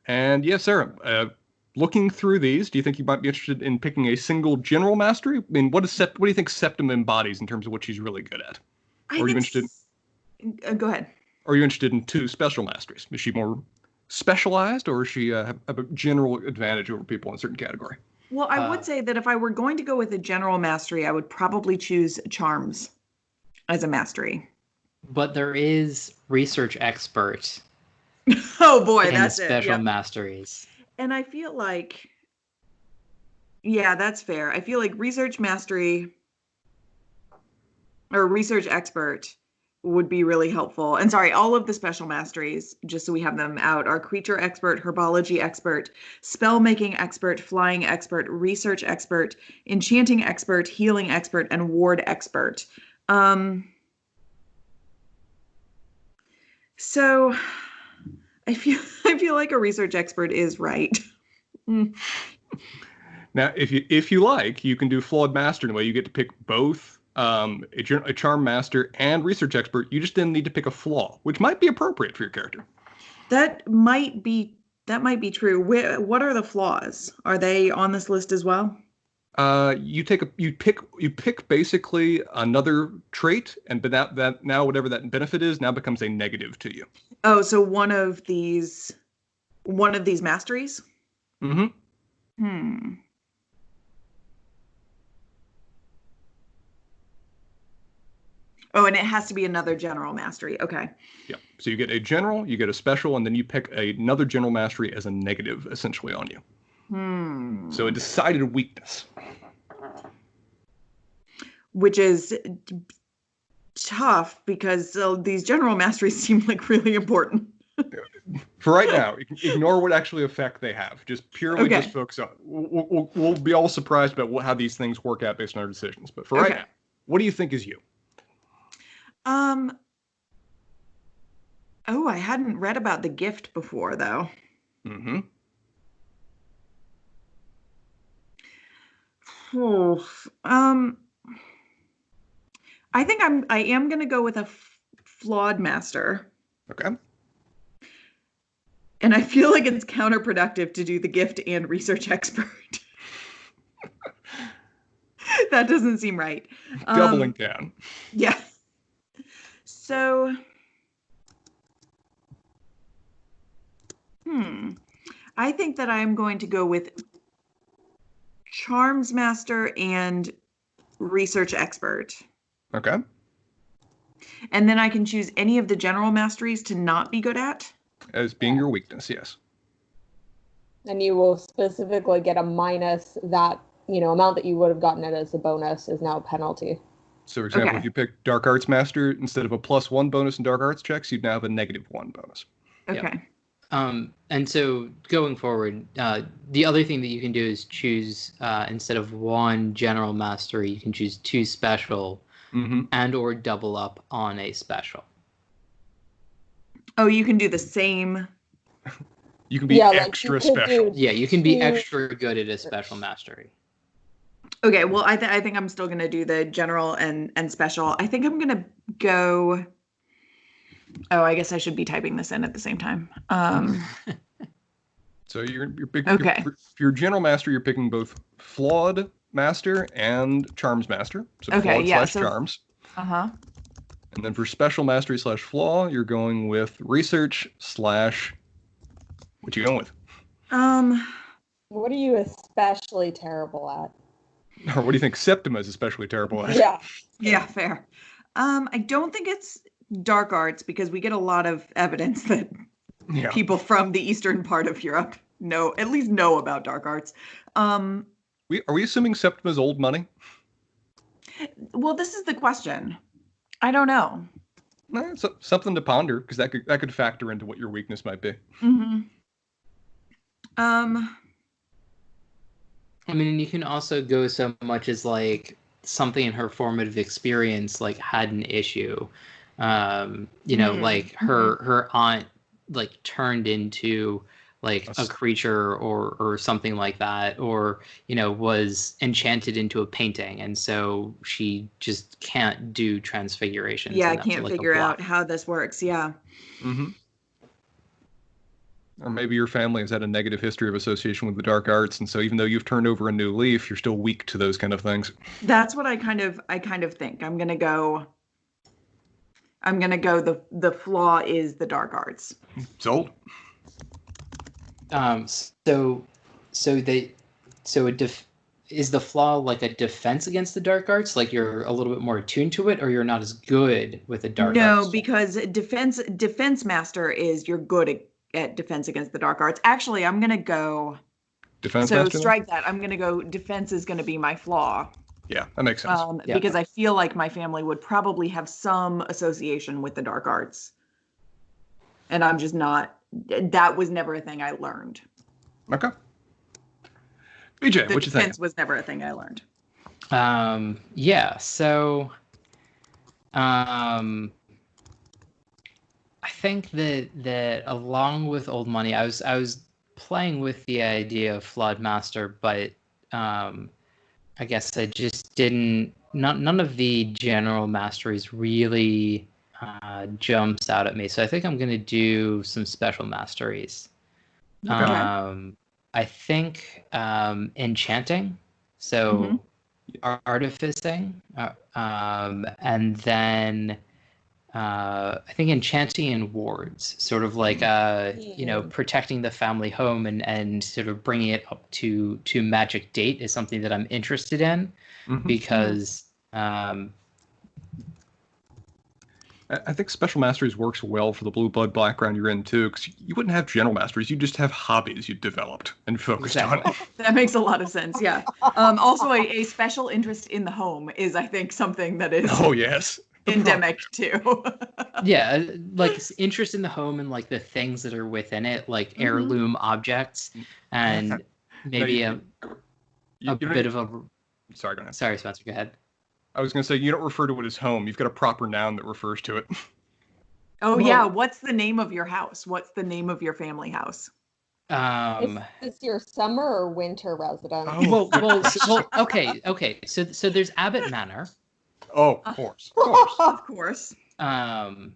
And yeah, Sarah, looking through these, do you think you might be interested in picking a single general mastery? I mean, what do you think Septima embodies in terms of what she's really good at? Go ahead. Or are you interested in 2 special masteries? Is she more specialized, or does she have a general advantage over people in a certain category? Well, I would say that if I were going to go with a general mastery, I would probably choose charms as a mastery. But there is research expert Oh boy, in that's it. special Yep. masteries. And I feel like, yeah, that's fair. I feel like research mastery or research expert would be really helpful. And sorry, all of the special masteries, just so we have them out, are creature expert, herbology expert, spell making expert, flying expert, research expert, enchanting expert, healing expert, and ward expert. So I feel like a research expert is right. Now, if you like, you can do flawed master in the way you get to pick both a charm master and research expert. You just then need to pick a flaw, which might be appropriate for your character. That might be true. What are the flaws? Are they on this list as well? You pick basically another trait, and but that now whatever that benefit is now becomes a negative to you. Oh, so one of these masteries? Mm-hmm. Oh, and it has to be another general mastery. Okay. Yeah. So you get a general, you get a special, and then you pick another general mastery as a negative, essentially, on you. So a decided weakness. Which is tough because these general masteries seem like really important. For right now, ignore what actually effect they have. Just purely just focus on. We'll be all surprised about how these things work out based on our decisions. But for right now, what do you think is you? Oh, I hadn't read about the gift before, though. Mm-hmm. I think I am going to go with a flawed master. Okay. And I feel like it's counterproductive to do the gift and research expert. That doesn't seem right. Doubling down. Yeah. So, I think that I'm going to go with charms master and research expert. Okay. And then I can choose any of the general masteries to not be good at. As being your weakness, yes. And you will specifically get a minus that, amount that you would have gotten it as a bonus is now a penalty. So, for example, if you pick Dark Arts Master, instead of a +1 bonus in Dark Arts checks, you'd now have a -1 bonus. Okay. Yep. And so going forward, the other thing that you can do is choose, instead of one general mastery, you can choose 2 special and or double up on a special. Oh, you can do the same. You can be extra special. Yeah, you can be extra good at a special mastery. Okay, well, I think I'm still going to do the general and special. I think I'm going to go... Oh, I guess I should be typing this in at the same time. So you're picking... Okay. For your general master, you're picking both flawed master and charms master. So flawed / charms. Uh-huh. And then for special mastery / flaw, you're going with research / what you going with? What are you especially terrible at? Or what do you think Septima is especially terrible at? Yeah. Yeah, fair. I don't think it's dark arts because we get a lot of evidence that people from the eastern part of Europe know about dark arts. Are we assuming Septima's old money? Well, this is the question. I don't know. It's something to ponder because that could factor into what your weakness might be. Mm-hmm. I mean, you can also go so much as like something in her formative experience like had an issue. Like her aunt like turned into like a creature or something like that, or was enchanted into a painting, and so she just can't do transfiguration. Yeah, I can't figure out how this works. Yeah. Mm-hmm. Or maybe your family has had a negative history of association with the dark arts, and so even though you've turned over a new leaf, you're still weak to those kind of things. That's what I kind of think. I'm gonna go. The flaw is the dark arts. Sold. So they, so is the flaw like a defense against the dark arts? Like you're a little bit more attuned to it, or you're not as good with the dark No, arts? because defense master is you're good at defense against the dark arts. Actually, I'm gonna go. Defense So master. strike that. I'm gonna go. Defense is gonna be my flaw. Yeah, that makes sense. Yeah. Because I feel like my family would probably have some association with the dark arts, and I'm just not. That was never a thing I learned. Okay. BJ, The what you think? defense was never a thing I learned. Yeah. So, I think that along with old money, I was playing with the idea of flawed master, but I guess I just didn't. None of the general masteries really jumps out at me. So I think I'm gonna do some special masteries. Okay. I think enchanting, so artificing, and then I think enchanting and wards, sort of like protecting the family home and sort of bringing it up to magic date is something that I'm interested in because I think special masteries works well for the blue blood background you're in too, because you wouldn't have general masteries. You just have hobbies you developed and focused on. That makes a lot of sense. Yeah. Also, a special interest in the home is, I think, something that is Oh yes, endemic too. Yeah, like interest in the home and like the things that are within it, like heirloom objects, and maybe a bit of a. Sorry, go ahead. Sorry, Spencer. Go ahead. I was going to say, you don't refer to it as home. You've got a proper noun that refers to it. Oh, yeah. What's the name of your house? What's the name of your family house? Is this your summer or winter residence? Oh, well, okay. So there's Abbott Manor. Oh, of course. Of course. And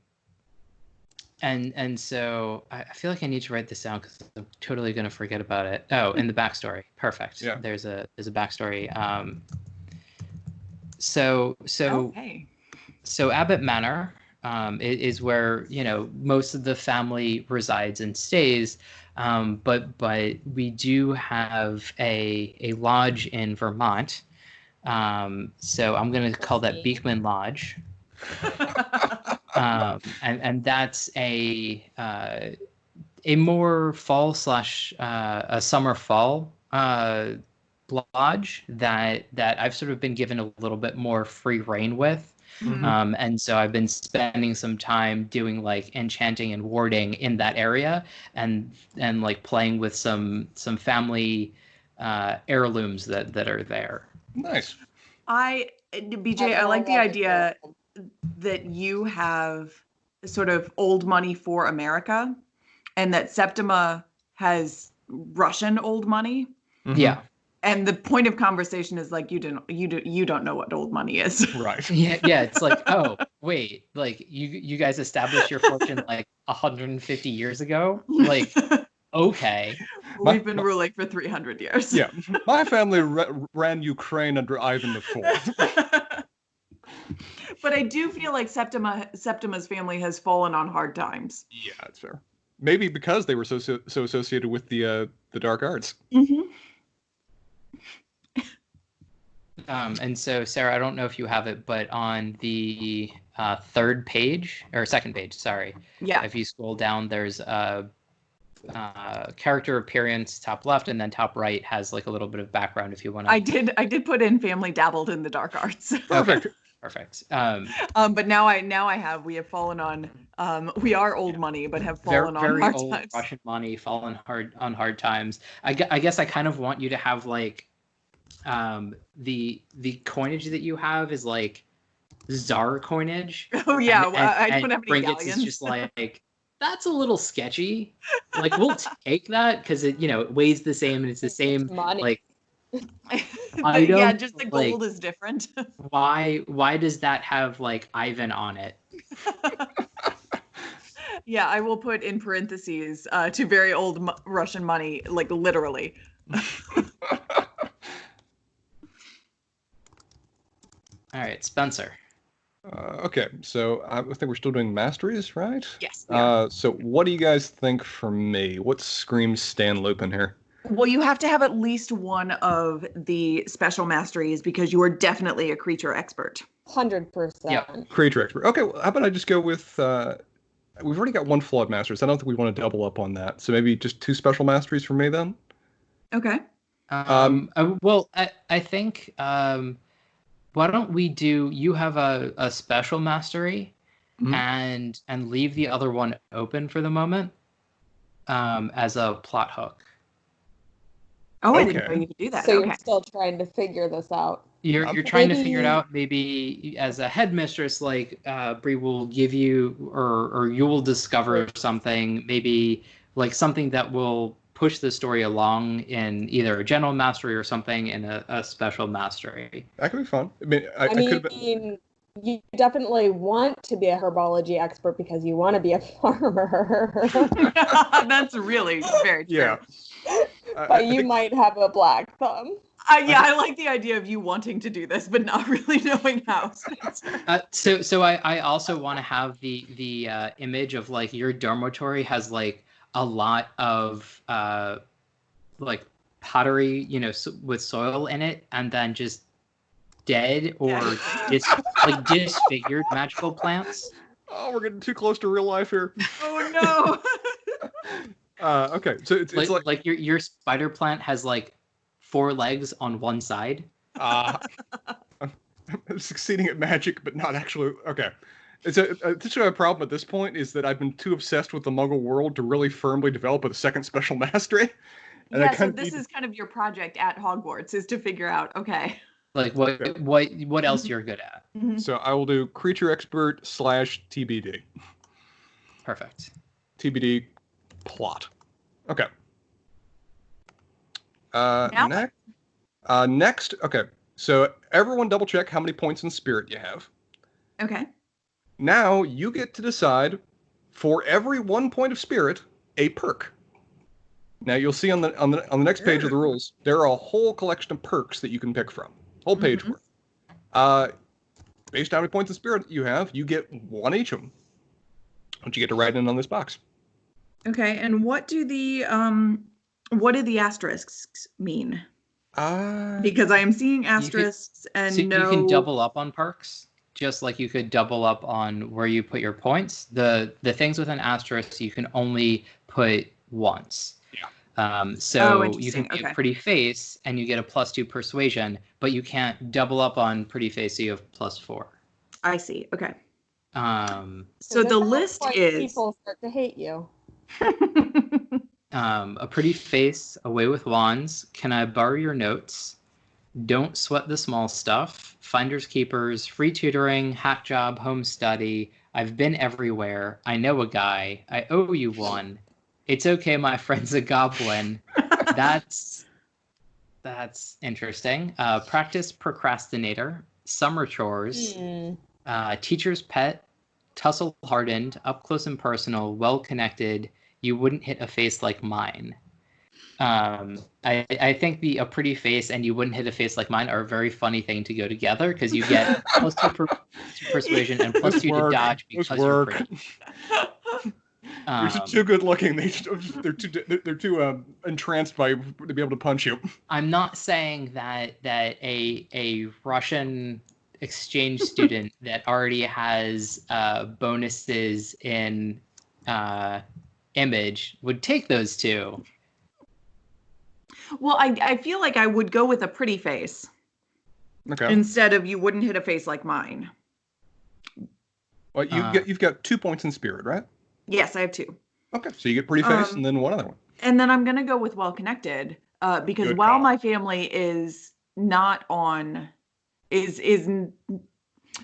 so I feel like I need to write this down because I'm totally going to forget about it. Oh, in the backstory. Perfect. Yeah. There's a backstory. So Abbott Manor is where most of the family resides and stays, but we do have a lodge in Vermont. So I'm going to call that Beekman Lodge, and that's a more fall / a summer fall lodge that I've sort of been given a little bit more free reign with. And so I've been spending some time doing like enchanting and warding in that area and like playing with some family heirlooms that are there. Nice. BJ, I like the idea that you have sort of old money for America and that Septima has Russian old money. Yeah. And the point of conversation is like you don't know what old money is. Right. Yeah. It's like, oh wait, like you guys established your fortune like 150 years ago. Like, okay, we've been ruling for 300 years. Yeah, my family ran Ukraine under Ivan IV. But I do feel like Septima's family has fallen on hard times. Yeah, that's fair. Maybe because they were so associated with the dark arts. And so, Sarah, I don't know if you have it, but on the third page, or second page, sorry. Yeah. If you scroll down, there's a character appearance top left, and then top right has like a little bit of background if you want to. I did put in family dabbled in the dark arts. Perfect. Perfect. But we have fallen on we are old money, but have fallen on very hard old times. Russian money, fallen on hard times. I guess I kind of want you to have like the coinage that you have is like Tsar coinage. Oh yeah, and I don't have any Ringgits galleons. is just like that's a little sketchy. Like we'll take that because it it weighs the same and it's the same money. like item. Yeah, just the gold is different. Why does that have like Ivan on it? Yeah, I will put in parentheses to very old Russian money, like literally. All right, Spencer. Okay, so I think we're still doing masteries, right? Yes. we are. So what do you guys think for me? What screams Stan Lupin here? Well, you have to have at least one of the special masteries because you are definitely a creature expert. 100%. Creature expert. Okay, well, how about I just go with, we've already got one flawed masteries. I don't think we want to double up on that. So maybe just 2 special masteries for me then? Okay. I think why don't we do? You have a special mastery, Mhm. and leave the other one open for the moment, as a plot hook. Oh, I didn't Okay. know you could do that. So Okay. you're still trying to figure this out. You're trying to figure it Maybe- out. Maybe as a headmistress, like Bree will give you, or you will discover something. Maybe like something that will push the story along in either a general mastery or something in a special mastery. That could be fun. I mean, I could have been... you definitely want to be a herbology expert because you want to be a farmer. That's really very true. Yeah. But you might have a black thumb. I like the idea of you wanting to do this, but not really knowing how. So I also want to have the image of like your dormitory has like a lot of like pottery, with soil in it, and then just dead or disfigured magical plants. Oh, we're getting too close to real life here. Oh no. Okay, so it's like your spider plant has like 4 legs on one side. I'm succeeding at magic, but not actually. Okay. It's a problem at this point is that I've been too obsessed with the Muggle world to really firmly develop a second special mastery. And Yeah, so this is kind of your project at Hogwarts, is to figure out, okay. Like what else you're good at. Mm-hmm. So I will do creature expert / TBD. Perfect. TBD plot. Okay. Now? Next, okay. So everyone double check how many points in spirit you have. Okay. Now you get to decide, for every 1 point of spirit, a perk. Now you'll see on the next page of the rules, there are a whole collection of perks that you can pick from. Whole page worth. Based on how many points of spirit you have, you get 1 each of them. Don't you get to write in on this box? Okay, and what do the asterisks mean? Because I am seeing asterisks and so no. You can double up on perks, just like you could double up on where you put your points. The things with an asterisk you can only put once. So you can get pretty face and you get a +2 persuasion, but you can't double up on pretty face, so you have +4. I see. Okay. So the list is people start to hate you. A pretty face, away with wands. Can I borrow your notes? Don't sweat the small stuff. Finders keepers, free tutoring, hack job, home study. I've been everywhere. I know a guy. I owe you one. It's okay, my friend's a goblin. That's interesting. Practice procrastinator, summer chores, teacher's pet, tussle hardened, up close and personal, well connected. You wouldn't hit a face like mine. I think a pretty face and you wouldn't hit a face like mine are a very funny thing to go together, because you get +2 persuasion and +2 to dodge because you're pretty. You're just too good looking. They're too entranced by to be able to punch you. I'm not saying that a Russian exchange student that already has bonuses in image would take those 2. Well, I feel like I would go with a pretty face. Okay. Instead of you wouldn't hit a face like mine. Well, you've got 2 points in spirit, right? Yes, I have 2. Okay, so you get pretty face and then one other one. And then I'm gonna go with well connected, because Good while call. my family is not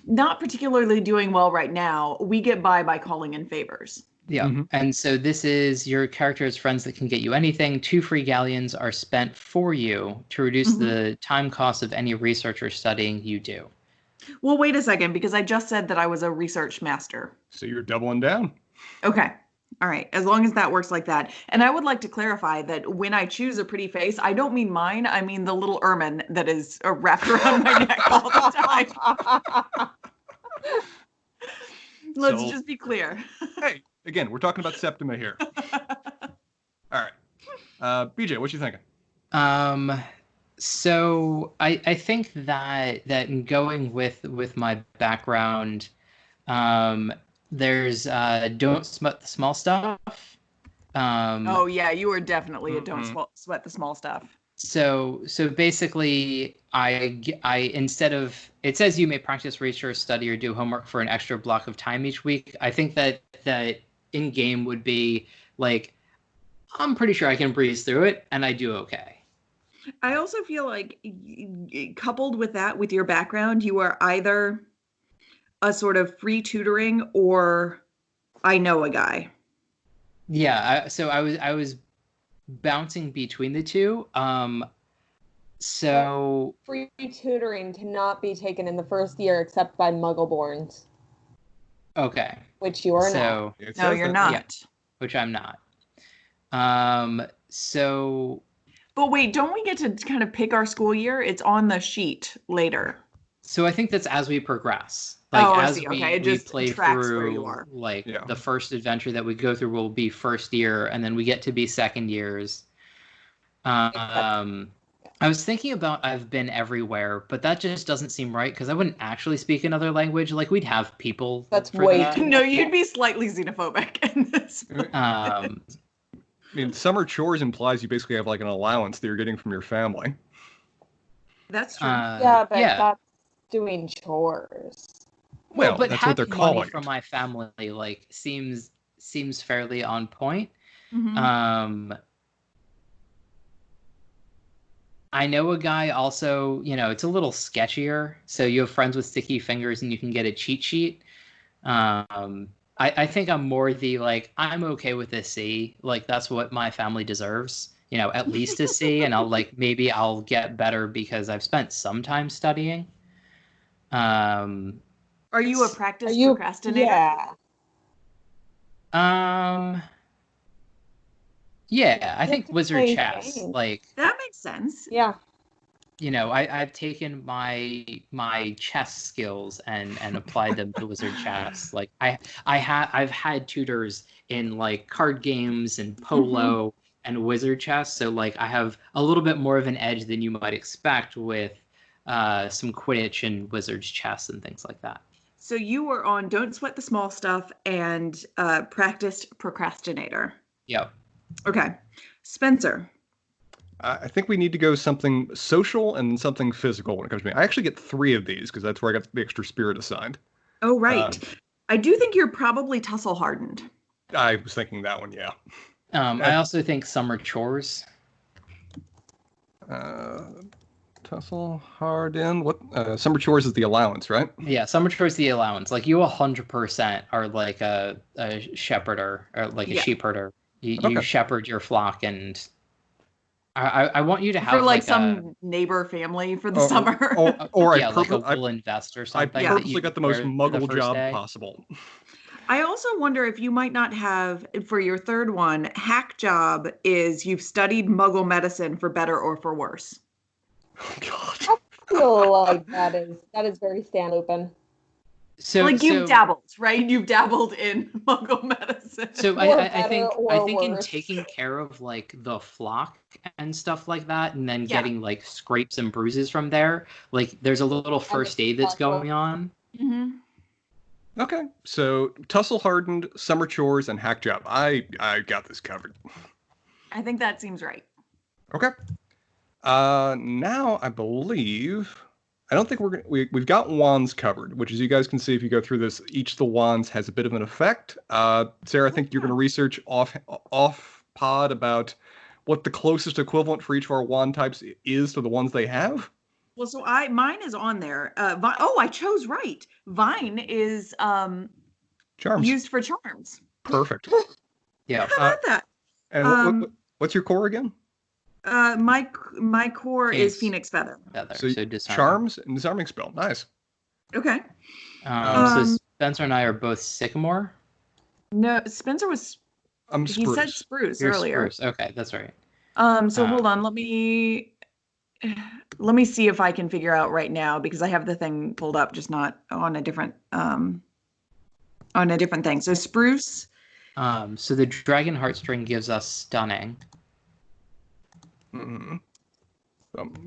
not particularly doing well right now, we get by calling in favors. Yeah, and so this is your character's friends that can get you anything. 2 free galleons are spent for you to reduce the time cost of any research or studying you do. Well, wait a second, because I just said that I was a research master. So you're doubling down. Okay. All right. As long as that works like that. And I would like to clarify that when I choose a pretty face, I don't mean mine. I mean the little ermine that is wrapped around my neck all the time. Let's So- just be clear. Hey, again, we're talking about Septima here. All right. BJ, what you thinking? So I think that in going with my background, there's don't sweat the small stuff. Oh yeah, you are definitely a don't Mhm. sweat the small stuff. So basically, I instead of it says you may practice research, study, or do homework for an extra block of time each week. I think that in game would be like I'm pretty sure I can breeze through it, and I do okay. I also feel like coupled with that, with your background, you are either a sort of free tutoring or I know a guy. Yeah, so I was bouncing between the two. So Free tutoring cannot be taken in the first year except by Muggleborns, okay, which you are not. so It No, says you're that. not. Yeah. which I'm not. So But wait, don't we get to kind of pick our school year? It's on the sheet later. I think that's as we progress. Like Oh, I as see. we Okay, it we just play tracks where you through, are. like Yeah. the first adventure that we go through will be first year, and then we get to be second years. I was thinking about I've been everywhere, but that just doesn't seem right because I wouldn't actually speak another language. Like we'd have people That's for way that. too No, you'd be slightly xenophobic in this. I mean, summer chores implies you basically have like an allowance that you're getting from your family. That's true. Yeah, but yeah. that's doing chores. Well, but that's what they're having money calling from it. my family like seems fairly on point. Mhm. I know a guy also, it's a little sketchier. So you have friends with sticky fingers and you can get a cheat sheet. I think I'm more the like, I'm okay with a C. Like that's what my family deserves. At least a C, and maybe I'll get better because I've spent some time studying. Are you a practice Are you? procrastinator? Yeah. Yeah, I You think have to wizard play chess, games. like, That makes sense. Yeah. I've taken my chess skills and applied them to wizard chess. Like I've had tutors in like card games and polo and wizard chess, so like I have a little bit more of an edge than you might expect with some Quidditch and wizard's chess and things like that. So you were on Don't Sweat the Small Stuff and practiced procrastinator. Yep. Okay. Spencer. I think we need to go something social and something physical when it comes to me. I actually get 3 of these because that's where I got the extra spirit assigned. Oh, right. I do think you're probably tussle hardened. I was thinking that one, yeah. I also think summer chores. Tussle hardened. What? Summer chores is the allowance, right? Yeah, summer chores the allowance. Like you 100% are like a shepherder or like a Yeah. sheep herder. You Okay. shepherd your flock, and I want you to have For like a some neighbor family for the summer. Or yeah, like a I wool invest or I something. that purposely you got the most wear the muggle first job day. possible. I also wonder if you might not have, for your third one, hack job is you've studied muggle medicine for better or for worse. Oh, God. I feel like that is very Stan Lupin. So like you've dabbled, right? You've dabbled in muggle medicine. So Or I better think or in worse. taking care of like the flock and stuff like that, and then Yeah. getting like scrapes and bruises from there, like there's a little first aid that's going on. Mm-hmm. Okay, so tussle hardened, summer chores, and hack job. I got this covered. I think that seems right. Okay. Now I believe I don't think we've got wands covered, which as you guys can see if you go through this, each of the wands has a bit of an effect. Sarah, I think you're going to research off pod about what the closest equivalent for each of our wand types is to the ones they have. Well, so mine is on there. I chose right. Vine is Charms. used for charms. Perfect. Yeah. How about that? And what's your core again? My core Phoenix. is Phoenix Feather. So disarming. charms and disarming spell. Nice. Okay. So Spencer and I are both sycamore. No, Spencer was. I'm He spruce. said spruce You're earlier. spruce. Okay, that's right. So hold on. Let me see if I can figure out right now because I have the thing pulled up, just not on a different. On a different thing. So spruce. So the dragon heartstring gives us stunning. Mm-hmm.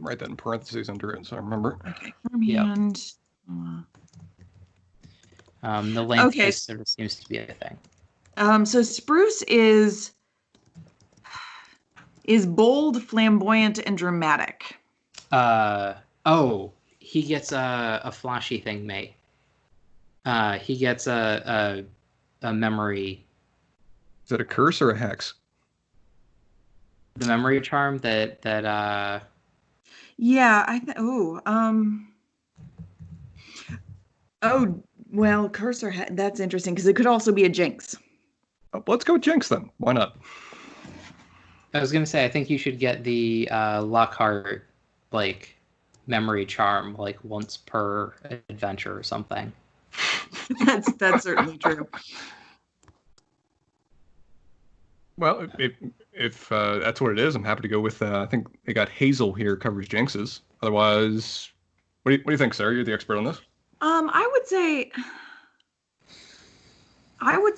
Write that in parentheses under it so I remember. Okay. Farmhand. The length Okay. just sort of seems to be a thing. So spruce is bold, flamboyant, and dramatic. He gets a flashy thing, mate. He gets a memory. Is that a curse or a hex? The memory charm that Yeah, Oh, well, curse or that's interesting because it could also be a jinx. Let's go with Jinx then. Why not? I was gonna say I think you should get the Lockhart like memory charm like once per adventure or something. That's certainly true. Well, if that's what it is, I'm happy to go with. I think they got Hazel here covers Jinxes. Otherwise, what do you think, Sarah? You're the expert on this. I would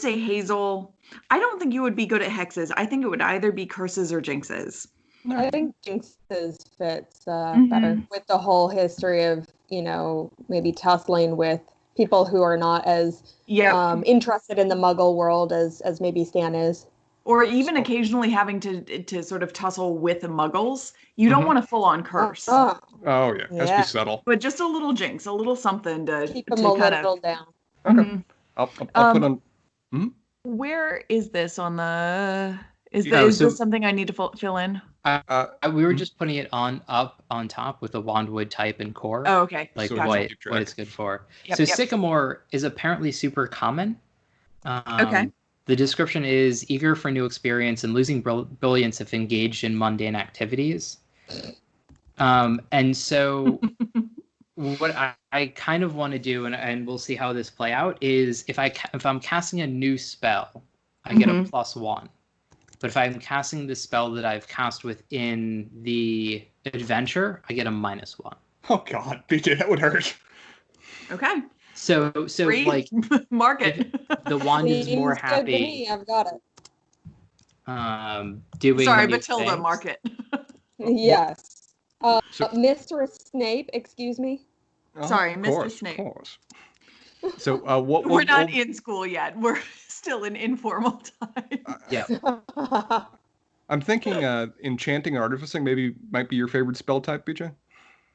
say Hazel. I don't think you would be good at hexes. I think it would either be curses or jinxes. I think jinxes fits better with the whole history of, maybe tussling with people who are not as interested in the muggle world as maybe Stan is. Or even occasionally having to sort of tussle with muggles. You don't want a full-on curse. Oh, yeah. It has to be subtle. But just a little jinx, a little something to keep them a little down. Okay. I'll put on... Where is this on the... Is this something I need to fill in? We were just putting it up on top with the wandwood type and core. Oh, okay. Like so what it's good for. Yep, so sycamore is apparently super common. Okay. The description is eager for new experience and losing brilliance if engaged in mundane activities. And so what I kind of want to do, and we'll see how this play out, is if I'm casting a new spell, I get a +1. But if I'm casting the spell that I've cast within the adventure, I get a -1. Oh God, BJ, that would hurt. Okay. So Free? like mark it. The wand is more happy. Me, I've got it. Doing. Sorry, new Matilda, things. mark it. Yes. Mr. Snape, excuse me. Sorry, Mr. Course, Snape. Of course. So what? We're not in school yet. We're still in informal time. Yeah. I'm thinking enchanting and artificing maybe might be your favorite spell type, BJ.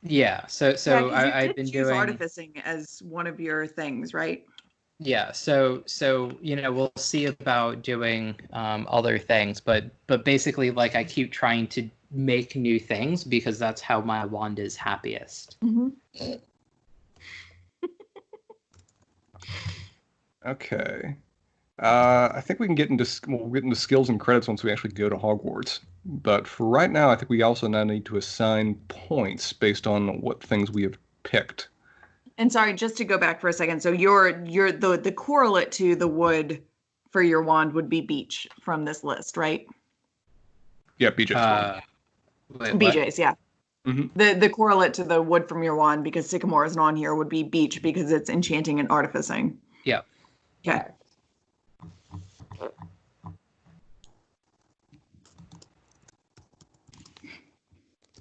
Yeah. So I've been doing artificing as one of your things, right? Yeah. So we'll see about doing other things, but basically, like, I keep trying to make new things because that's how my wand is happiest. Okay. I think we can get into skills and credits once we actually go to Hogwarts. But for right now, I think we also now need to assign points based on what things we have picked. And sorry, just to go back for a second. So you're the correlate to the wood for your wand would be beech from this list, right? Yeah, BJ's. BJ's, yeah. The correlate to the wood from your wand, because sycamore isn't on here, would be beech because it's enchanting and artificing. Yeah. Okay.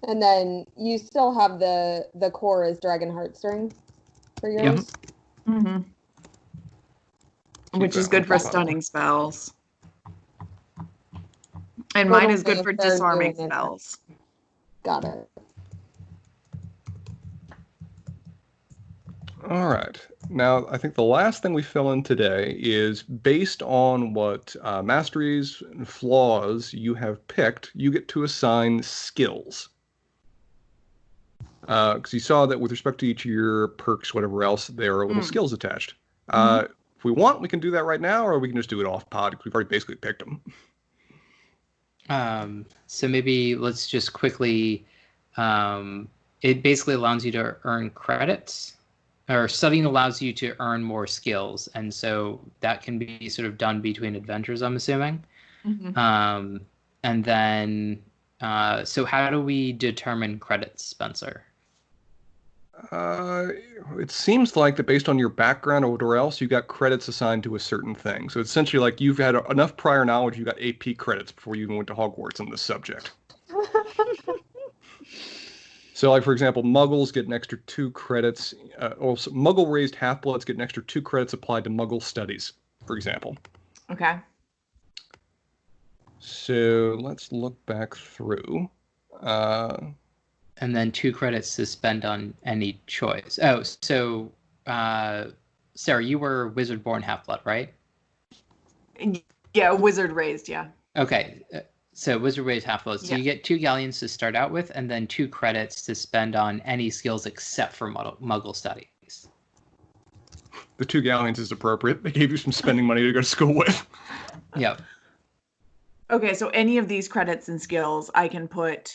And then you still have the core as dragon heartstring for yours. Yep. Which is good for stunning spells. And mine is good for disarming spells. Got it. All right. Now, I think the last thing we fill in today is based on what masteries and flaws you have picked, you get to assign skills. Because you saw that with respect to each of your perks, whatever else, there are little skills attached. If we want, we can do that right now, or we can just do it off pod, because we've already basically picked them. So maybe let's just quickly... it basically allows you to earn credits. Or studying allows you to earn more skills, and so that can be sort of done between adventures, I'm assuming. And then, so how do we determine credits, Spencer? It seems like that based on your background or whatever else, you got credits assigned to a certain thing. So it's essentially like you've had enough prior knowledge, you got AP credits before you even went to Hogwarts on this subject. So, like, for example, Muggles get an extra 2 credits. Also, Muggle-raised half-bloods get an extra 2 credits applied to Muggle studies, for example. Okay. So, let's look back through. And then 2 credits to spend on any choice. Oh, so, Sarah, you were wizard-born half-blood, right? Yeah, wizard raised, yeah. Okay. So wizard-raised half-blood. So Yeah. you get 2 galleons to start out with, and then 2 credits to spend on any skills except for Muggle studies. The 2 galleons is appropriate. They gave you some spending money to go to school with. Yep. Okay, so any of these credits and skills I can put.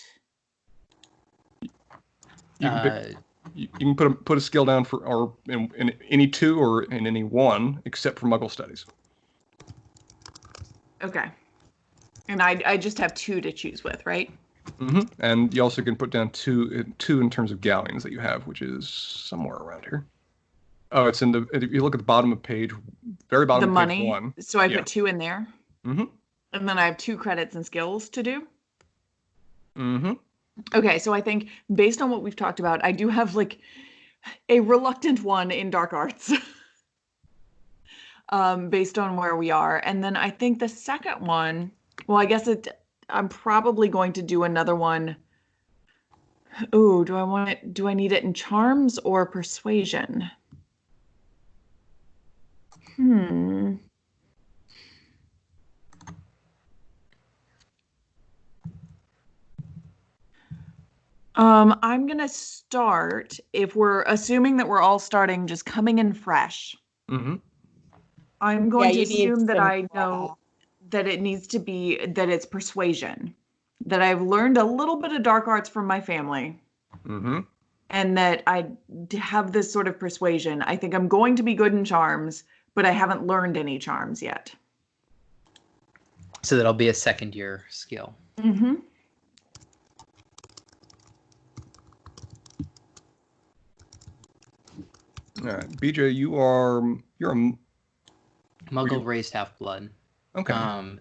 You can put a skill down for or in any 2 or in any 1 except for Muggle studies. Okay. And I just have 2 to choose with, right? Mm-hmm. And you also can put down two in terms of galleons that you have, which is somewhere around here. Oh, it's in the. If you look at the bottom of page, very bottom The of page money. 1. So I Yeah. put 2 in there. Mm-hmm. And then I have 2 credits and skills to do. Mm-hmm. Okay, so I think based on what we've talked about, I do have like a reluctant one in dark arts. Based on where we are. And then I think the second one, well, I guess I'm probably going to do another one. Ooh, do I need it in charms or persuasion? I'm gonna start, if we're assuming that we're all starting just coming in fresh. Mm-hmm. I'm going to you need assume that some- I know that it needs to be that it's persuasion, that I've learned a little bit of dark arts from my family, Mm-hmm. and that I have this sort of persuasion. I think I'm going to be good in charms, but I haven't learned any charms yet. So that'll be a second-year skill. Mm-hmm. All right, BJ, you're a Muggle-raised half-blood. okay.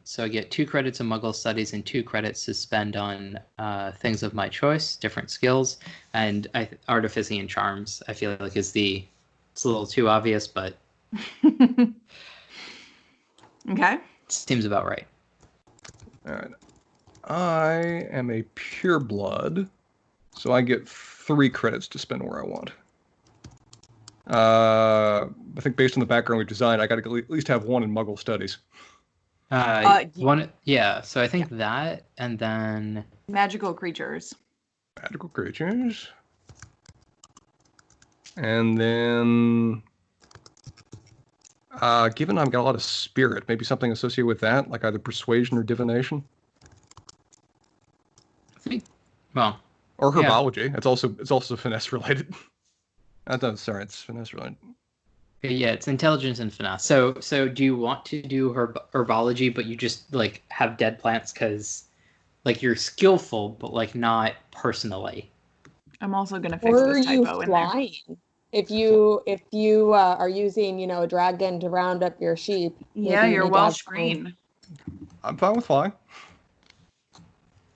So I get 2 credits in Muggle studies and 2 credits to spend on things of my choice, different skills, and artificing and charms. I feel like it's a little too obvious, but Okay. seems about right. All right. I am a pureblood, so I get 3 credits to spend where I want. I think based on the background we've designed, I got to at least have 1 in Muggle studies. Yeah. So I think that, and then Magical creatures. Magical creatures. And then, given I've got a lot of spirit, maybe something associated with that, like either persuasion or divination, well, or yeah. herbology. It's also finesse related. Sorry, it's finesse related. Yeah, it's intelligence and finesse. So do you want to do herbology, but you just like have dead plants because like you're skillful, but like not personally? I'm also gonna fix Or this you typo in there. flying? If you are using a dragon to round up your sheep. Yeah, maybe you you're need to Welsh have flying. green. I'm fine with flying.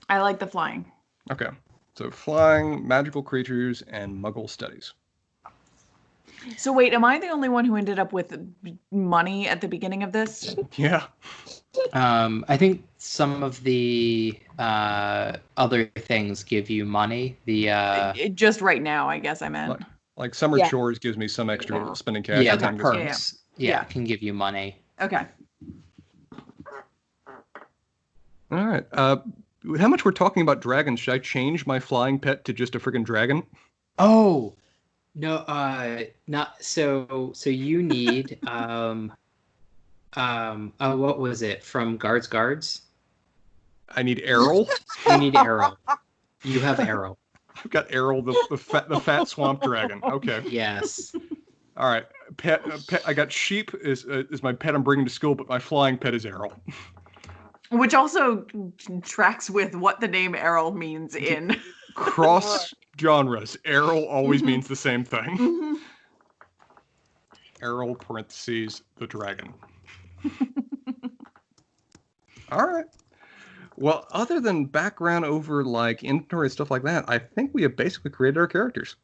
I like the flying. Okay, so flying, magical creatures, and Muggle studies. So wait, am I the only one who ended up with money at the beginning of this? Yeah. I think some of the other things give you money. Just right now, I guess I meant. Like summer Yeah. chores gives me some extra spending cash. Yeah, every the time I go somewhere. perks. Yeah. Yeah, can give you money. Okay. All right. With how much we're talking about dragons, should I change my flying pet to just a friggin' dragon? Oh no, not so. So you need what was it from Guards? I need Errol. You need Arrow. You have Arrow. I've got Errol, the fat swamp dragon. Okay. Yes. All right. Pet. I got sheep is my pet I'm bringing to school, but my flying pet is Errol. Which also tracks with what the name Errol means in. Cross genres, Errol always Mhm. means the same thing. Mhm. Errol parentheses the dragon. All right. Well, other than background over like inventory and stuff like that, I think we have basically created our characters.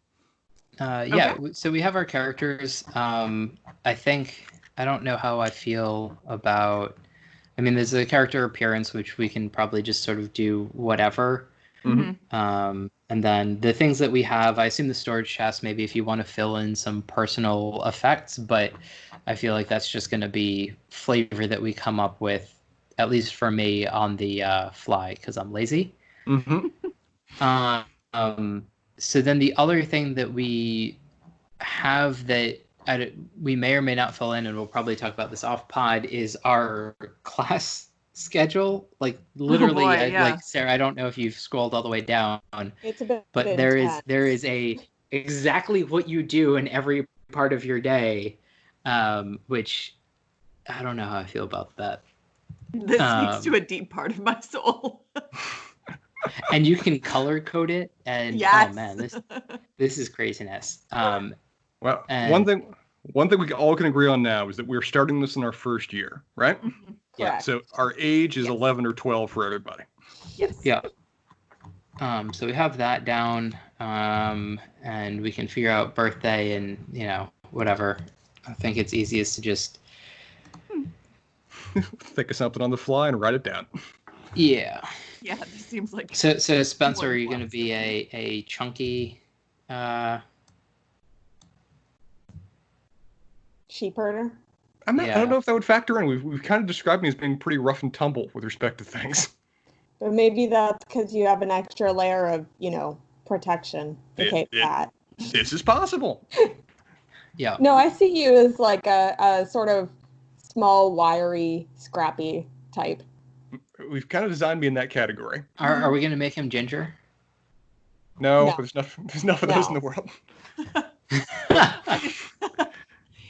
Yeah, so we have our characters. I think I don't know how I feel about. I mean, there's a character appearance which we can probably just sort of do whatever. Mhm. And then the things that we have, I assume the storage chest, maybe if you want to fill in some personal effects, but I feel like that's just going to be flavor that we come up with, at least for me, on the fly, because I'm lazy. Mm-hmm. So then the other thing that we have that we may or may not fill in, and we'll probably talk about this off pod, is our class schedule. Like literally, boy, yeah. like Sarah, I don't know if you've scrolled all the way down, It's a bit but there intense. is a exactly what you do in every part of your day, which I don't know how I feel about that. This speaks to a deep part of my soul. And you can color code it, and Yes. oh man, this is craziness. Well, And- one thing we all can agree on now is that we're starting this in our first year, right? Mhm. Yeah. Correct. So our age is Yes. 11 or 12 for everybody. Yes. Yeah. So we have that down, and we can figure out birthday and whatever. I think it's easiest to just Think of something on the fly and write it down. Yeah. This seems like. So Spencer, More are you going to plus. be a chunky? Sheep herder. I Yeah. don't know if that would factor in. We've kind of described me as being pretty rough and tumble with respect to things. But maybe that's because you have an extra layer of, protection to cape that. This is possible. Yeah. No, I see you as like a sort of small, wiry, scrappy type. We've kind of designed me in that category. Are we going to make him ginger? No, No. there's enough of those in the world.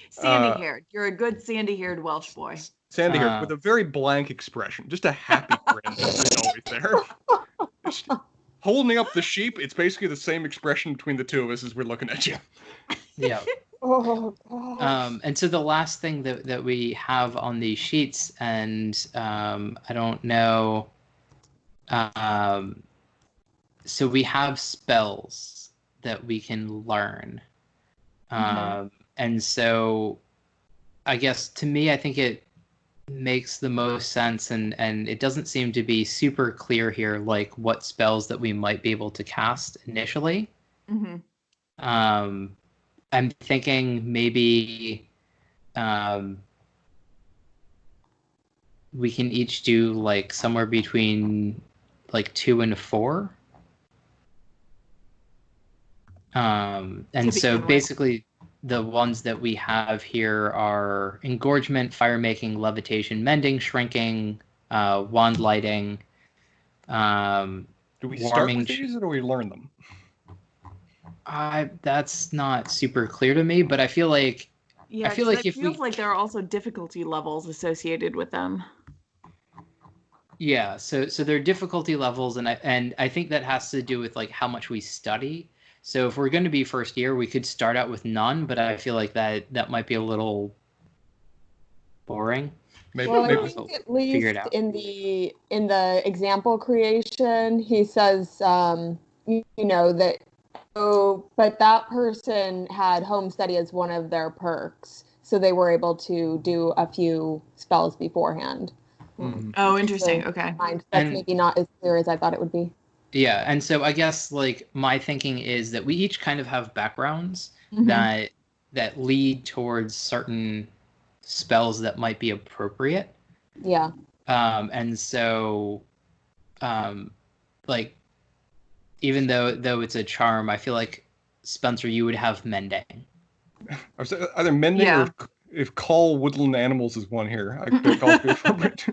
Sandy-haired. You're a good sandy-haired Welsh boy. Sandy here with a very blank expression, just a happy grin is always there. Just holding up the sheep, it's basically the same expression between the two of us as we're looking at you. Yeah. Oh, God. And so the last thing that we have on these sheets, and I don't know. So we have spells that we can learn. And so I guess to me, I think it makes the most sense, and it doesn't seem to be super clear here, like what spells that we might be able to cast initially. Mm-hmm. I'm thinking maybe we can each do like somewhere between like 2 and 4. And so basically the ones that we have here are engorgement, fire making, levitation, mending, shrinking, wand lighting. Do we start with these or do we learn them? That's not super clear to me, but I feel like it feels like there are also difficulty levels associated with them. Yeah, so there are difficulty levels, and I think that has to do with like how much we study. So if we're going to be first year, we could start out with none, but I feel like that might be a little boring. Maybe I think at least in the example creation, he says, that. Oh, but that person had home study as one of their perks, so they were able to do a few spells beforehand. Oh, interesting. Okay. That's maybe not as clear as I thought it would be. Yeah, and so I guess like my thinking is that we each kind of have backgrounds that lead towards certain spells that might be appropriate. Yeah. And so, like, even though it's a charm, I feel like Spencer, you would have mending. Either mending or if call woodland animals is one here, I could also be appropriate.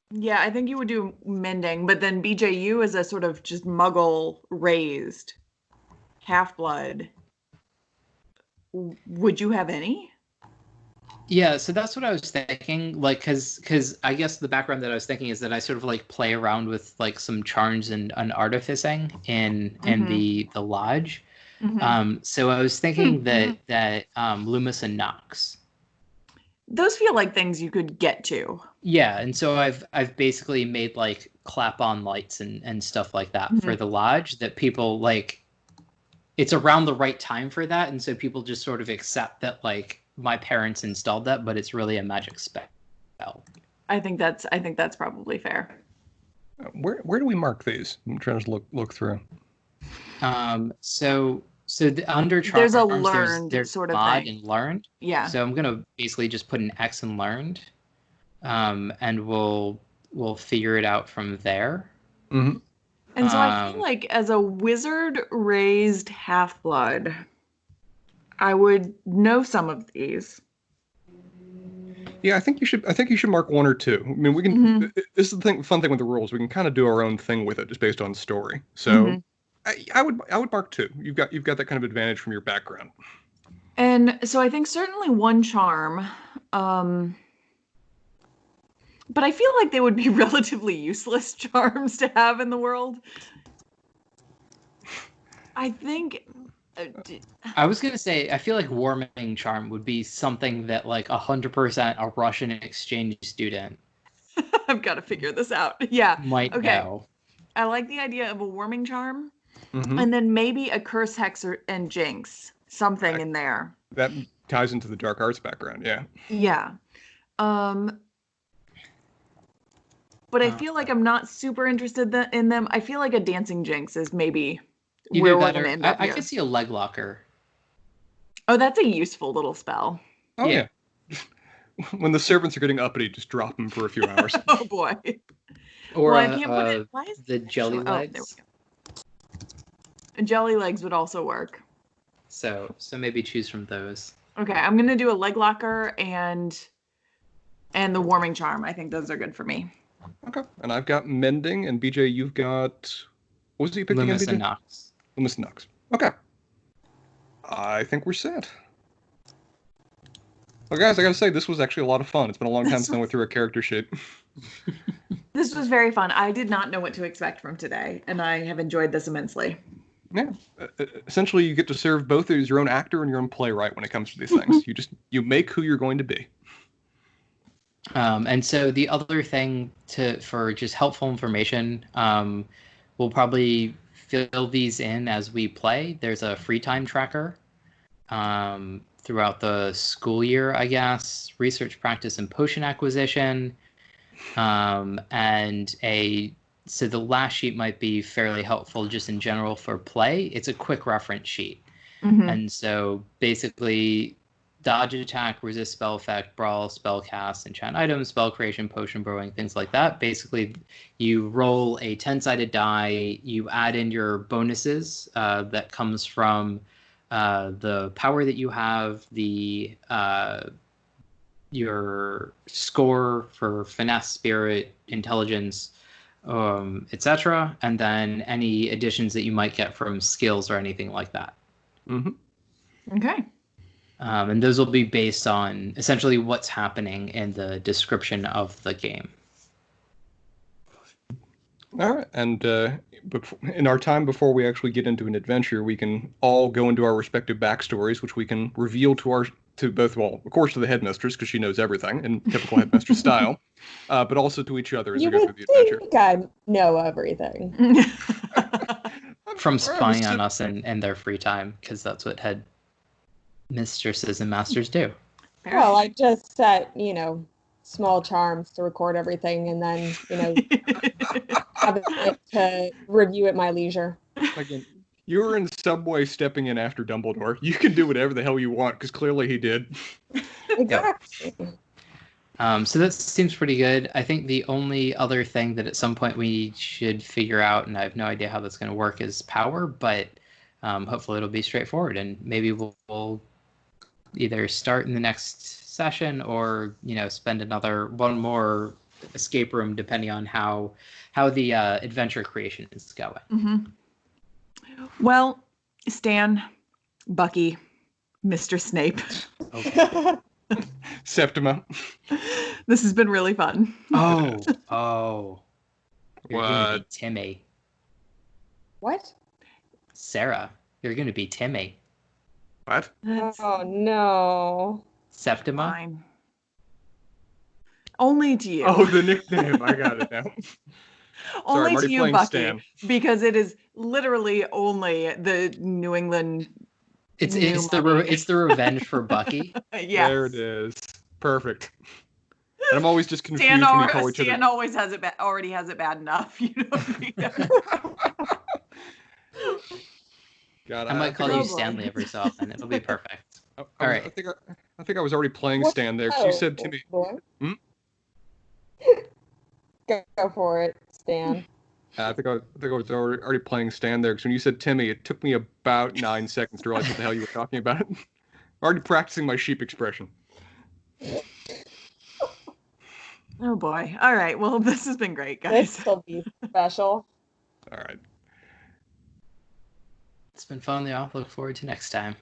Yeah, I think you would do mending, but then BJU is a sort of just muggle raised half-blood. Would you have any? Yeah, so that's what I was thinking. Like, because I guess the background that I was thinking is that I sort of like play around with like some charms and artificing in the lodge. So I was thinking that Loomis and Nox. Those feel like things you could get to. Yeah, and so I've basically made like clap on lights and stuff like that for the lodge that people like. It's around the right time for that, and so people just sort of accept that like my parents installed that, but it's really a magic spell. I think that's probably fair. Where do we mark these? I'm trying to look through. So under charms, there's a learned there's sort of mod thing. and learned. Yeah. So I'm gonna basically just put an X in learned, and we'll figure it out from there. Mm-hmm. And so I feel like as a wizard raised half-blood, I would know some of these. Yeah, I think you should mark one or two. I mean, we can. This is the fun thing with the rules. We can kind of do our own thing with it, just based on story. So, I would mark two. You've got that kind of advantage from your background. And so I think certainly one charm. But I feel like they would be relatively useless charms to have in the world. I think. I was gonna say, I feel like warming charm would be something that like 100% a Russian exchange student. I've got to figure this out. Yeah. Might know. I like the idea of a warming charm, and then maybe a curse, hex, and jinx, something in there. That ties into the dark arts background. Yeah. Yeah. But I feel like I'm not super interested in them. I feel like a dancing jinx is maybe where we're going to end up I could see a leg locker. Oh, that's a useful little spell. Oh, yeah. When the servants are getting uppity, just drop them for a few hours. Oh, boy. Or I can't put it. Why is the jelly legs? Jelly legs would also work. So maybe choose from those. Okay, I'm going to do a leg locker and the warming charm. I think those are good for me. Okay, and I've got mending, and BJ, you've got what was it you picked again, BJ? Loomis and Nox. Loomis and Nox. Okay, I think we're set. Well, guys, I gotta say this was actually a lot of fun. It's been a long time since I went through a character sheet. This was very fun. I did not know what to expect from today, and I have enjoyed this immensely. Yeah, essentially, you get to serve both as your own actor and your own playwright when it comes to these things. You make who you're going to be. And so the other thing for just helpful information, we'll probably fill these in as we play. There's a free time tracker throughout the school year, I guess, research practice and potion acquisition, so the last sheet might be fairly helpful just in general for play. It's a quick reference sheet. And so basically dodge attack, resist spell effect, brawl, spell cast, enchant items, spell creation, potion brewing, things like that. Basically, you roll a 10-sided die, you add in your bonuses that comes from the power that you have, your score for finesse, spirit, intelligence, etc., and then any additions that you might get from skills or anything like that. Okay. And those will be based on essentially what's happening in the description of the game. All right, and in our time before we actually get into an adventure, we can all go into our respective backstories, which we can reveal to both, well, of course, to the headmistress, because she knows everything in typical headmistress style, but also to each other as we go through the adventure. You I know everything. From spying on us in their free time, because that's what headmistresses and masters do. Well, I just set, small charms to record everything and then, have it to review at my leisure. Again, you were in Subway stepping in after Dumbledore. You can do whatever the hell you want, because clearly he did. Exactly. So that seems pretty good. I think the only other thing that at some point we should figure out, and I have no idea how that's going to work, is power, but hopefully it'll be straightforward, and maybe we'll either start in the next session or spend one more escape room, depending on how the adventure creation is going. Well, Stan, Bucky, Mr. Snape. Okay. Septima. This has been really fun. Oh. You're going to be What? Timmy. What? Sarah, you're going to be Timmy. What? That's Oh no. Septima. fine. Only to you. Oh, the nickname. I got it now. Only I'm already to you, playing Bucky, Stan. because it is literally only the New England. It's New the money. it's the revenge for Bucky. Yes. There it is. Perfect. And I'm always just confused Stan, when you call each Stan other. always has it already has it bad enough. You don't need to. God, I might call Oh, you boy. Stanley every so often. It'll be perfect. All right. I think I was already playing What? Stan there. 'Cause you said Timmy. Boy. Hmm? Go for it, Stan. I think I was already playing Stan there. Because when you said Timmy, it took me about 9 seconds to realize what the hell you were talking about. Already practicing my sheep expression. Oh boy. All right. Well, this has been great, This guys. will be special. All right. It's been fun, y'all. Look forward to next time.